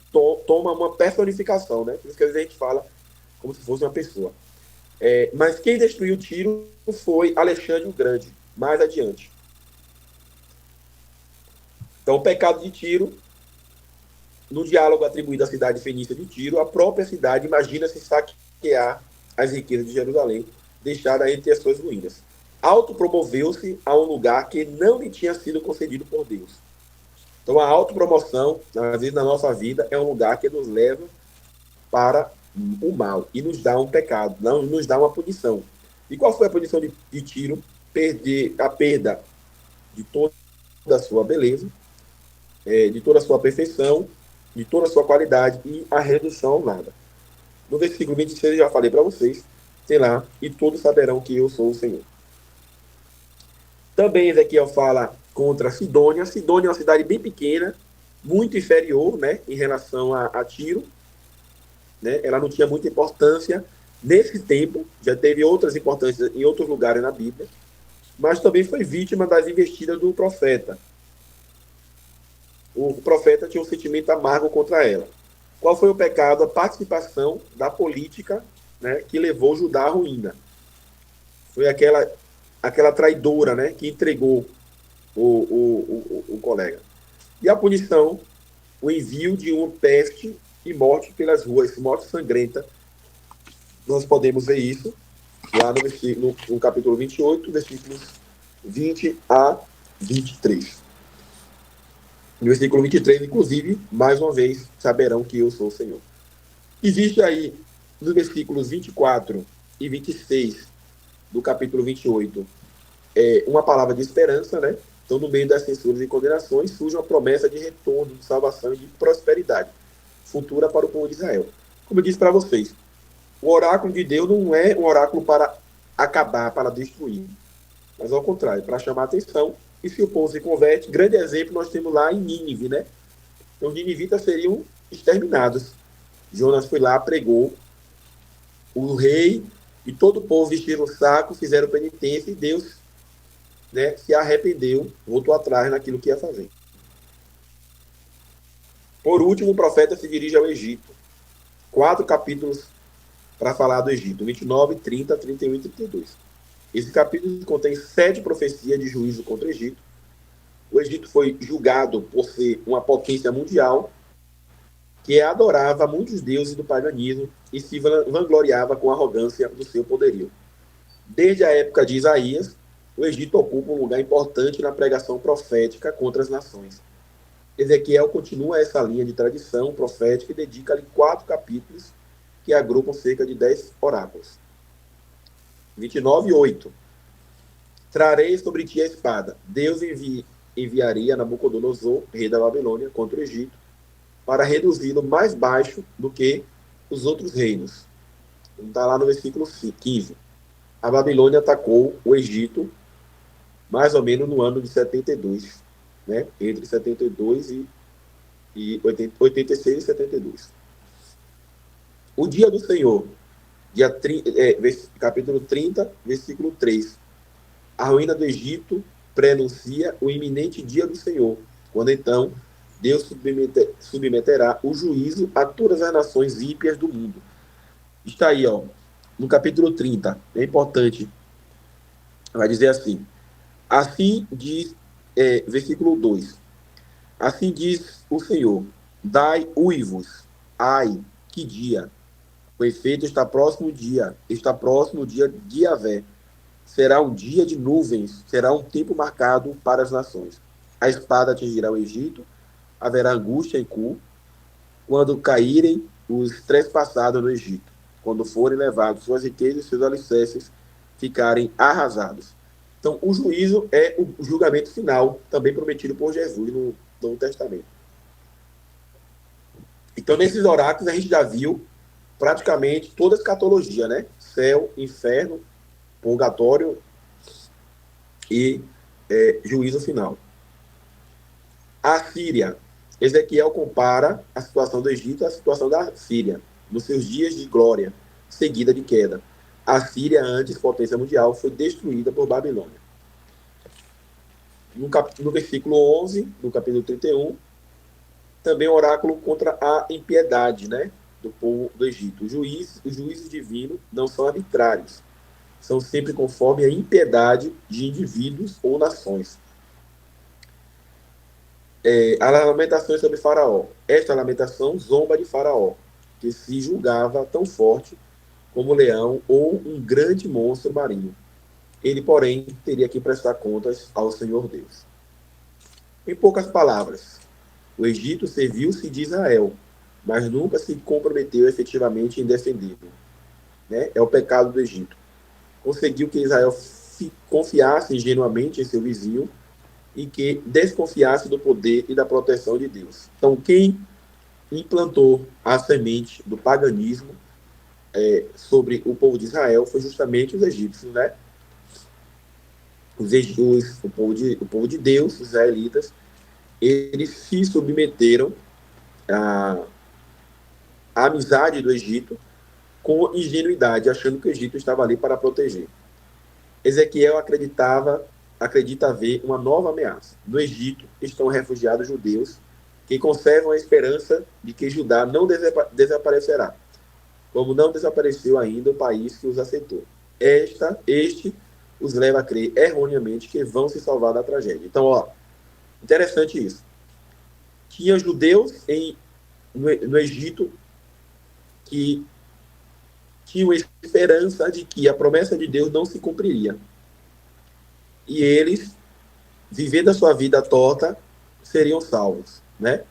D: toma uma personificação, né? Por isso que às vezes a gente fala como se fosse uma pessoa. Mas quem destruiu Tiro foi Alexandre o Grande, mais adiante. Então, o pecado de Tiro, no diálogo atribuído à cidade fenícia de Tiro, a própria cidade imagina-se saquear as riquezas de Jerusalém, deixada entre as suas ruínas. Autopromoveu-se a um lugar que não lhe tinha sido concedido por Deus. Então, a autopromoção, às vezes na nossa vida, é um lugar que nos leva para o mal e nos dá um pecado, não nos dá uma punição. E qual foi a punição de Tiro? A perda de toda a sua beleza, de toda a sua perfeição, de toda a sua qualidade e a redução ao nada. No versículo 26, eu já falei para vocês, sei lá, e todos saberão que eu sou o Senhor. Também Ezequiel fala contra Sidônia. Sidônia é uma cidade bem pequena, muito inferior, né, em relação a Tiro, né? Ela não tinha muita importância nesse tempo, já teve outras importâncias em outros lugares na Bíblia, mas também foi vítima das investidas do profeta. O profeta tinha um sentimento amargo contra ela. Qual foi o pecado? A participação da política, né, que levou Judá à ruína. Foi aquela traidora, né, que entregou o colega. E a punição, o envio de uma peste e morte pelas ruas, morte sangrenta. Nós podemos ver isso lá no capítulo 28, versículos 20 a 23. No versículo 23, inclusive, mais uma vez, saberão que eu sou o Senhor. Existe aí, nos versículos 24 e 26 do capítulo 28, uma palavra de esperança, né? Então, no meio das censuras e condenações, surge uma promessa de retorno, de salvação e de prosperidade futura para o povo de Israel. Como eu disse para vocês, o oráculo de Deus não é um oráculo para acabar, para destruir, mas ao contrário, para chamar a atenção. E se o povo se converte, grande exemplo nós temos lá em Nínive, né? Então, os ninivitas seriam exterminados. Jonas foi lá, pregou, o rei e todo o povo vestiram o saco, fizeram penitência e Deus, né, se arrependeu, voltou atrás naquilo que ia fazer. Por último, o profeta se dirige ao Egito. 4 capítulos para falar do Egito, 29, 30, 31 e 32. Esse capítulo contém 7 profecias de juízo contra o Egito. O Egito foi julgado por ser uma potência mundial que adorava muitos deuses do paganismo e se vangloriava com arrogância do seu poderio. Desde a época de Isaías, o Egito ocupa um lugar importante na pregação profética contra as nações. Ezequiel continua essa linha de tradição profética e dedica-lhe 4 capítulos que agrupam cerca de 10 oráculos. 29 e 8. Trarei sobre ti a espada. Deus enviaria Nabucodonosor, rei da Babilônia, contra o Egito, para reduzi-lo mais baixo do que os outros reinos. Está lá no versículo 15. A Babilônia atacou o Egito mais ou menos no ano de 72, né? Entre 72 e 86 e 72. O dia do Senhor, capítulo 30, versículo 3. A ruína do Egito prenuncia o iminente dia do Senhor, quando então Deus submeterá o juízo a todas as nações ímpias do mundo. Está aí, ó, no capítulo 30, é importante, vai dizer assim diz, versículo 2, assim diz o Senhor, dai uivos, ai, que dia, o efeito está próximo o dia de Yahvé, será um dia de nuvens, será um tempo marcado para as nações. A espada atingirá o Egito, haverá angústia em Cu, quando caírem os trespassados no Egito, quando forem levados suas riquezas e seus alicerces ficarem arrasados. Então, o juízo é o julgamento final, também prometido por Jesus no Novo Testamento. Então, nesses oráculos, a gente já viu praticamente toda a escatologia, né? Céu, inferno, purgatório e juízo final. A Síria. Ezequiel compara a situação do Egito à situação da Síria, nos seus dias de glória, seguida de queda. A Síria, antes potência mundial, foi destruída por Babilônia. No versículo 11, do capítulo 31, também oráculo contra a impiedade, né, do povo do Egito. Os juízos divinos não são arbitrários, são sempre conforme a impiedade de indivíduos ou nações. A lamentação sobre Faraó. Esta lamentação zomba de Faraó, que se julgava tão forte como um leão ou um grande monstro marinho. Ele, porém, teria que prestar contas ao Senhor Deus. Em poucas palavras, o Egito serviu-se de Israel, mas nunca se comprometeu efetivamente em defendê-lo. Né? É o pecado do Egito. Conseguiu que Israel confiasse ingenuamente em seu vizinho e que desconfiasse do poder e da proteção de Deus. Então, quem implantou a semente do paganismo sobre o povo de Israel foi justamente os egípcios, né? O povo de Deus, os israelitas, eles se submeteram à amizade do Egito com ingenuidade, achando que o Egito estava ali para proteger. Ezequiel acredita haver uma nova ameaça. No Egito estão refugiados judeus que conservam a esperança de que Judá não desaparecerá, como não desapareceu ainda o país que os aceitou. Este os leva a crer erroneamente que vão se salvar da tragédia. Então, interessante isso. Tinha judeus no Egito que tinham esperança de que a promessa de Deus não se cumpriria. E eles, vivendo a sua vida torta, seriam salvos, né?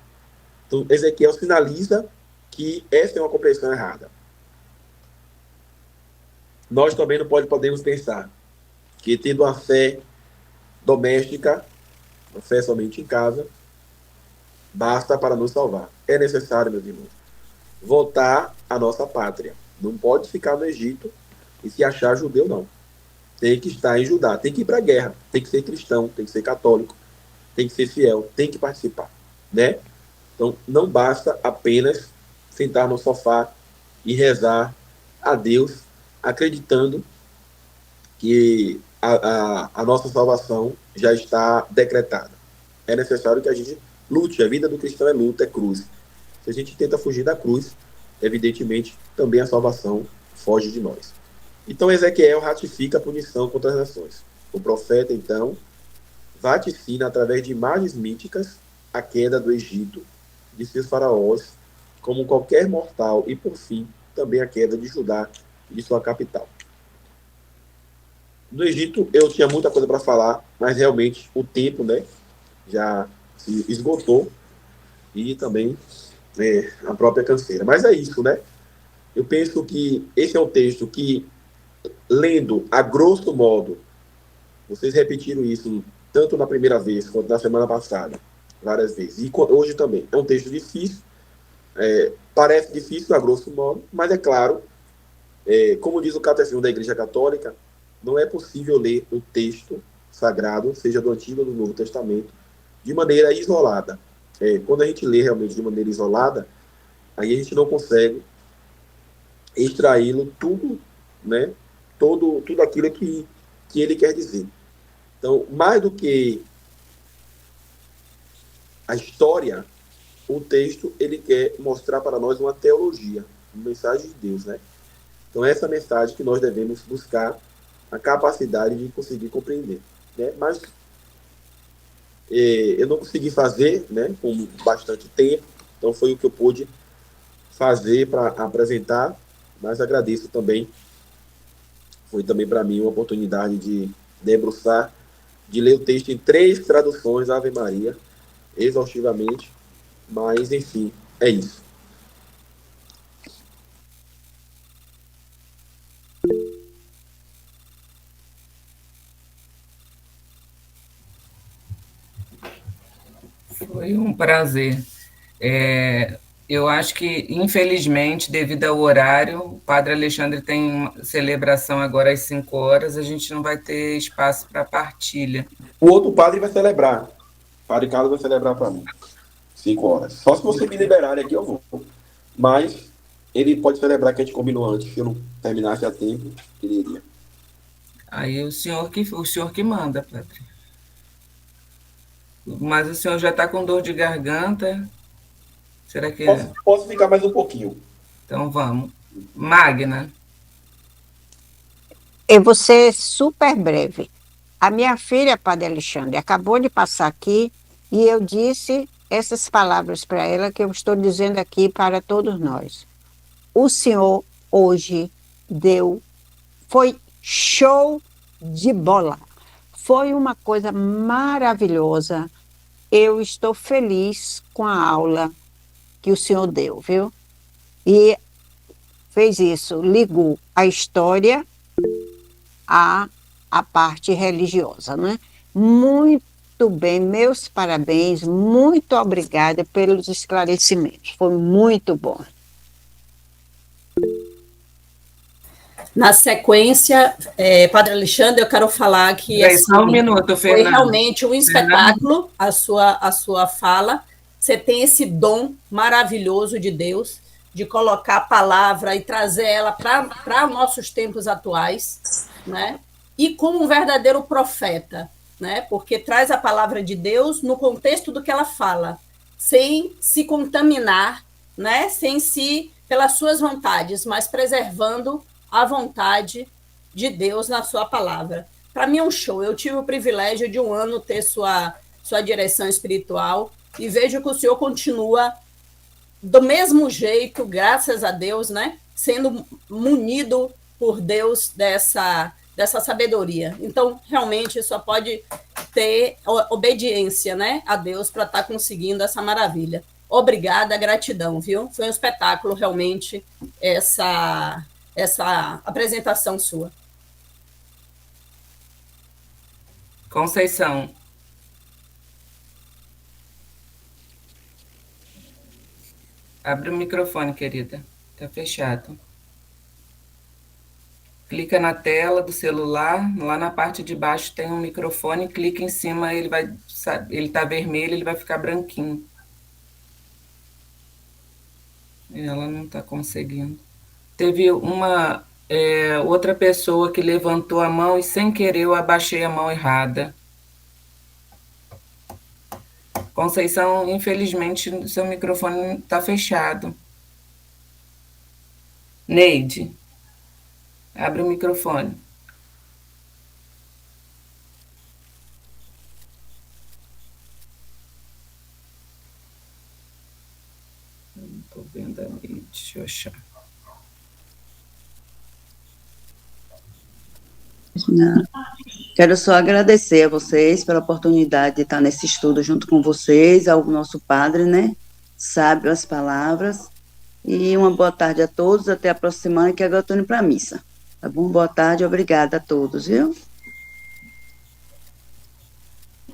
D: Então, Ezequiel sinaliza que essa é uma compreensão errada. Nós também não podemos pensar que, tendo uma fé doméstica, uma fé somente em casa, basta para nos salvar. É necessário, meus irmãos, voltar à nossa pátria. Não pode ficar no Egito e se achar judeu, não. Tem que estar em Judá, tem que ir para a guerra, tem que ser cristão, tem que ser católico, tem que ser fiel, tem que participar, né? Então, não basta apenas sentar no sofá e rezar a Deus, acreditando que a nossa salvação já está decretada. É necessário que a gente lute. A vida do cristão é luta, é cruz. Se a gente tenta fugir da cruz, evidentemente, também a salvação foge de nós. Então, Ezequiel ratifica a punição contra as nações. O profeta, então, vaticina, através de imagens míticas, a queda do Egito, de seus faraós, como qualquer mortal, e, por fim, também a queda de Judá e de sua capital. No Egito, eu tinha muita coisa para falar, mas realmente o tempo, né, já se esgotou, e também a própria canseira. Mas é isso, né? Eu penso que esse é um texto que, lendo a grosso modo, vocês repetiram isso tanto na primeira vez quanto na semana passada, várias vezes, e hoje também. É um texto difícil, parece difícil a grosso modo, mas é claro, como diz o Catecismo da Igreja Católica, não é possível ler o texto sagrado, seja do Antigo ou do Novo Testamento, de maneira isolada. Quando a gente lê realmente de maneira isolada, aí a gente não consegue extraí-lo tudo, né? Tudo aquilo que ele quer dizer. Então, mais do que a história, o texto, ele quer mostrar para nós uma teologia, uma mensagem de Deus, né? Então, essa mensagem que nós devemos buscar a capacidade de conseguir compreender, né? Mas eu não consegui fazer, né, com bastante tempo, então foi o que eu pude fazer para apresentar, mas agradeço também. Foi também para mim uma oportunidade de debruçar, de ler o texto em 3 traduções, Ave Maria, exaustivamente, mas enfim, é isso.
C: Foi um prazer. Eu acho que, infelizmente, devido ao horário, o Padre Alexandre tem uma celebração agora às 5 horas, a gente não vai ter espaço para partilha.
D: O outro padre vai celebrar. O Padre Carlos vai celebrar para mim. 5 horas. Só se você me liberarem aqui, eu vou. Mas ele pode celebrar, que a gente combinou antes. Se eu não terminasse a tempo, ele iria.
C: Aí o senhor que manda, Padre. Mas o senhor já está com dor de garganta. Será que...
D: Posso ficar mais um pouquinho.
C: Então vamos. Magna.
B: Eu vou ser super breve. A minha filha, Padre Alexandre, acabou de passar aqui e eu disse essas palavras para ela que eu estou dizendo aqui para todos nós. O senhor hoje foi show de bola. Foi uma coisa maravilhosa. Eu estou feliz com a aula que o senhor deu, viu? E fez isso, ligou a história à parte religiosa, né? Muito bem, meus parabéns, muito obrigada pelos esclarecimentos, foi muito bom.
F: Na sequência, Padre Alexandre, eu quero falar que
C: assim, só um minuto,
F: foi realmente um espetáculo a sua fala. Você tem esse dom maravilhoso de Deus de colocar a palavra e trazer ela para nossos tempos atuais, né? E como um verdadeiro profeta, né? Porque traz a palavra de Deus no contexto do que ela fala, sem se contaminar, né? Sem se pelas suas vontades, mas preservando a vontade de Deus na sua palavra. Para mim é um show. Eu tive o privilégio de um ano ter sua direção espiritual e vejo que o senhor continua do mesmo jeito, graças a Deus, né? Sendo munido por Deus dessa sabedoria. Então, realmente, só pode ter obediência, né, a Deus para estar conseguindo essa maravilha. Obrigada, gratidão, viu? Foi um espetáculo, realmente, essa apresentação sua.
C: Conceição. Abre o microfone, querida. Está fechado. Clica na tela do celular, lá na parte de baixo tem um microfone, clica em cima, ele está vermelho, ele vai ficar branquinho. Ela não está conseguindo. Teve uma outra pessoa que levantou a mão e, sem querer, eu abaixei a mão errada. Conceição, infelizmente, seu microfone está fechado. Neide, abre o microfone. Não estou vendo a Neide, deixa eu achar.
G: Quero só agradecer a vocês pela oportunidade de estar nesse estudo junto com vocês, ao nosso padre, né? Sábio as palavras. E uma boa tarde a todos, até a próxima semana, que agora eu estou indo para a missa. Tá bom? Boa tarde, obrigada a todos, viu?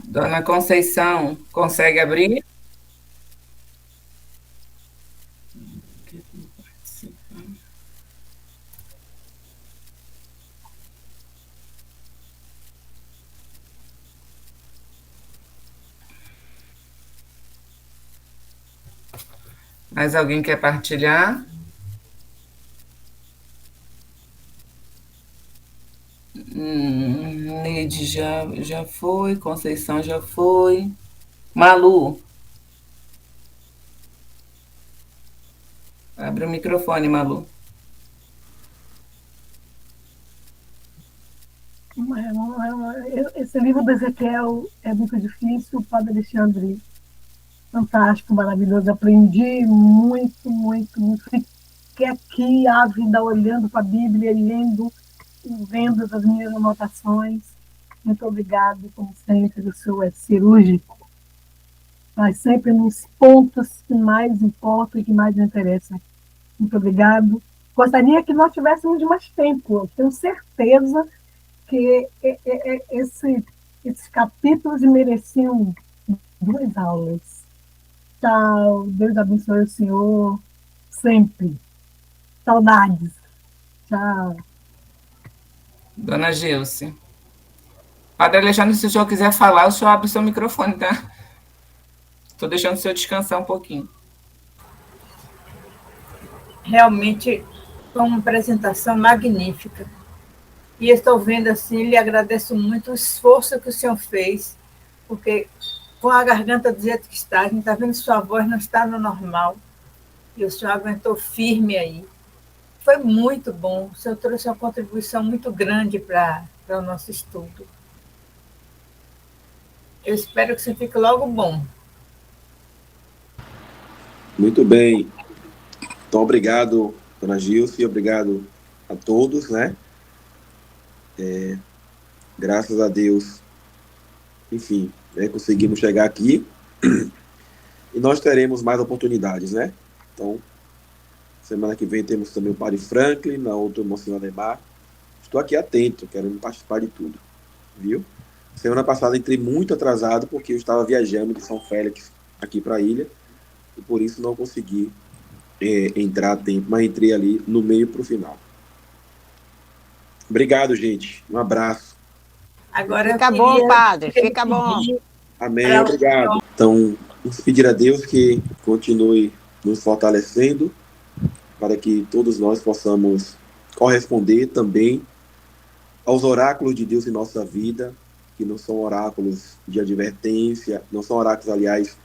C: Dona Conceição, consegue abrir? Mais alguém quer partilhar? Neide já foi, Conceição já foi. Malu. Abre o microfone, Malu.
H: Esse livro do Ezequiel é muito difícil, o Padre Alexandre, fantástico, maravilhoso. Aprendi muito, muito, muito. Fiquei aqui, ávida, olhando para a Bíblia, lendo e vendo as minhas anotações. Muito obrigado, como sempre, o senhor é cirúrgico, mas sempre nos pontos que mais importam e que mais interessam. Muito obrigado. Gostaria que nós tivéssemos mais tempo. Eu tenho certeza que esses capítulos mereciam 2 aulas. Tchau. Deus abençoe o senhor sempre. Saudades. Tchau.
C: Dona Gilce. Padre Alexandre, se o senhor quiser falar, o senhor abre o seu microfone, tá? Estou deixando o senhor descansar um pouquinho.
A: Realmente foi uma apresentação magnífica. E estou vendo assim, lhe agradeço muito o esforço que o senhor fez, porque com a garganta do jeito que está, a gente está vendo que sua voz não está no normal. E o senhor aguentou firme aí. Foi muito bom. O senhor trouxe uma contribuição muito grande para o nosso estudo. Eu espero que você fique logo bom.
D: Muito bem. Então, obrigado, dona Gilce, obrigado a todos, né? Graças a Deus, enfim, conseguimos chegar aqui e nós teremos mais oportunidades, né? Então, semana que vem temos também o Padre Franklin, na outra o Monsenhor Neymar. Estou aqui atento, querendo participar de tudo, viu? Semana passada entrei muito atrasado porque eu estava viajando de São Félix aqui para a ilha e por isso não consegui entrar a tempo, mas entrei ali no meio para o final. Obrigado, gente. Um abraço.
A: Agora
B: Fica bom, padre, fica bom.
D: Amém, obrigado. Então, vamos pedir a Deus que continue nos fortalecendo para que todos nós possamos corresponder também aos oráculos de Deus em nossa vida, que não são oráculos de advertência, não são oráculos, aliás,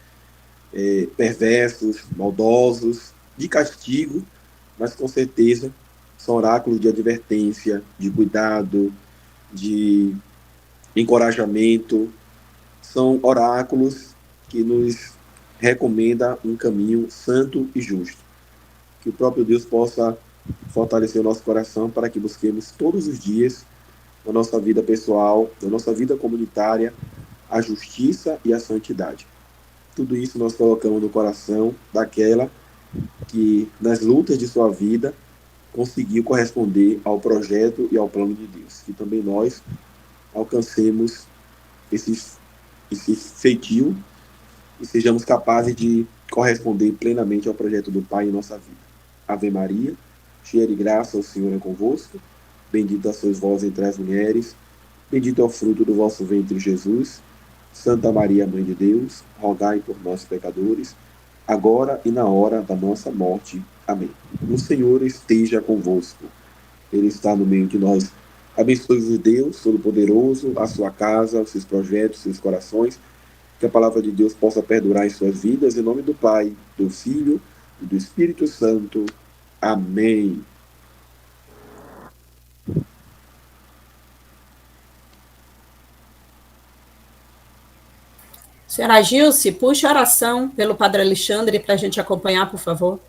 D: perversos, maldosos, de castigo, mas com certeza são oráculos de advertência, de cuidado, de encorajamento, são oráculos que nos recomendam um caminho santo e justo. Que o próprio Deus possa fortalecer o nosso coração para que busquemos todos os dias, na nossa vida pessoal, na nossa vida comunitária, a justiça e a santidade. Tudo isso nós colocamos no coração daquela que, nas lutas de sua vida, conseguiu corresponder ao projeto e ao plano de Deus. Que também nós alcancemos esse feitio e sejamos capazes de corresponder plenamente ao projeto do Pai em nossa vida. Ave Maria, cheia de graça, o Senhor é convosco. Bendita sois vós entre as mulheres, bendito é o fruto do vosso ventre, Jesus. Santa Maria, Mãe de Deus, rogai por nós, pecadores, agora e na hora da nossa morte. Amém. O Senhor esteja convosco. Ele está no meio de nós. Abençoe-vos Deus Todo-Poderoso, a sua casa, os seus projetos, os seus corações. Que a palavra de Deus possa perdurar em suas vidas. Em nome do Pai, do Filho e do Espírito Santo. Amém.
F: Senhora Gilce, puxa a oração pelo Padre Alexandre para a gente acompanhar, por favor.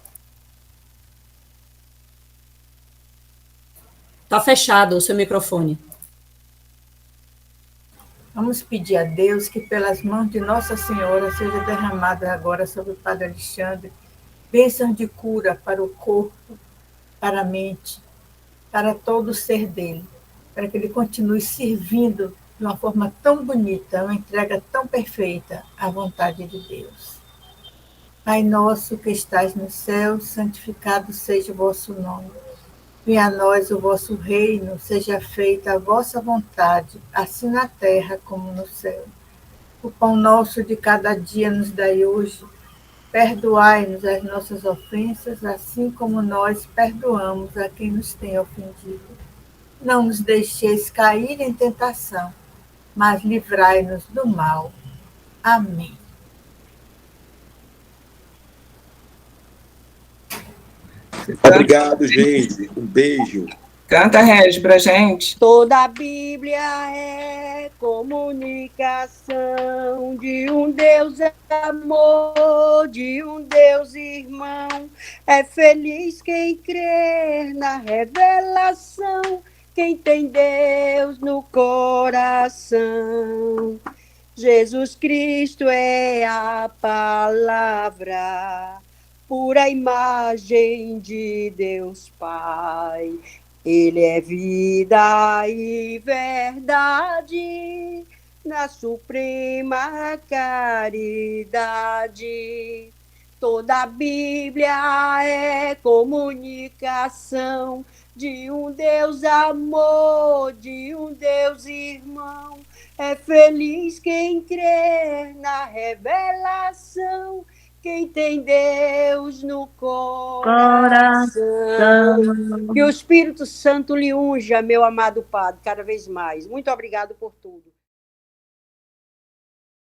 F: Está fechado o seu microfone.
A: Vamos pedir a Deus que pelas mãos de Nossa Senhora seja derramada agora sobre o Padre Alexandre bênçãos de cura para o corpo, para a mente, para todo o ser dele, para que ele continue servindo de uma forma tão bonita, uma entrega tão perfeita à vontade de Deus. Pai nosso que estais no céu, santificado seja o vosso nome. Venha a nós o vosso reino, seja feita a vossa vontade, assim na terra como no céu. O pão nosso de cada dia nos dai hoje. Perdoai-nos as nossas ofensas, assim como nós perdoamos a quem nos tem ofendido. Não nos deixeis cair em tentação, mas livrai-nos do mal. Amém.
D: Obrigado, gente. Um beijo.
C: Canta, Regi, pra gente.
B: Toda a Bíblia é comunicação de um Deus amor, de um Deus irmão. É feliz quem crer na revelação, quem tem Deus no coração. Jesus Cristo é a palavra, pura imagem de Deus Pai. Ele é vida e verdade, na suprema caridade. Toda a Bíblia é comunicação de um Deus amor, de um Deus irmão. É feliz quem crê na revelação, quem tem Deus no coração. Que o Espírito Santo lhe unja, meu amado Padre, cada vez mais. Muito obrigado por tudo.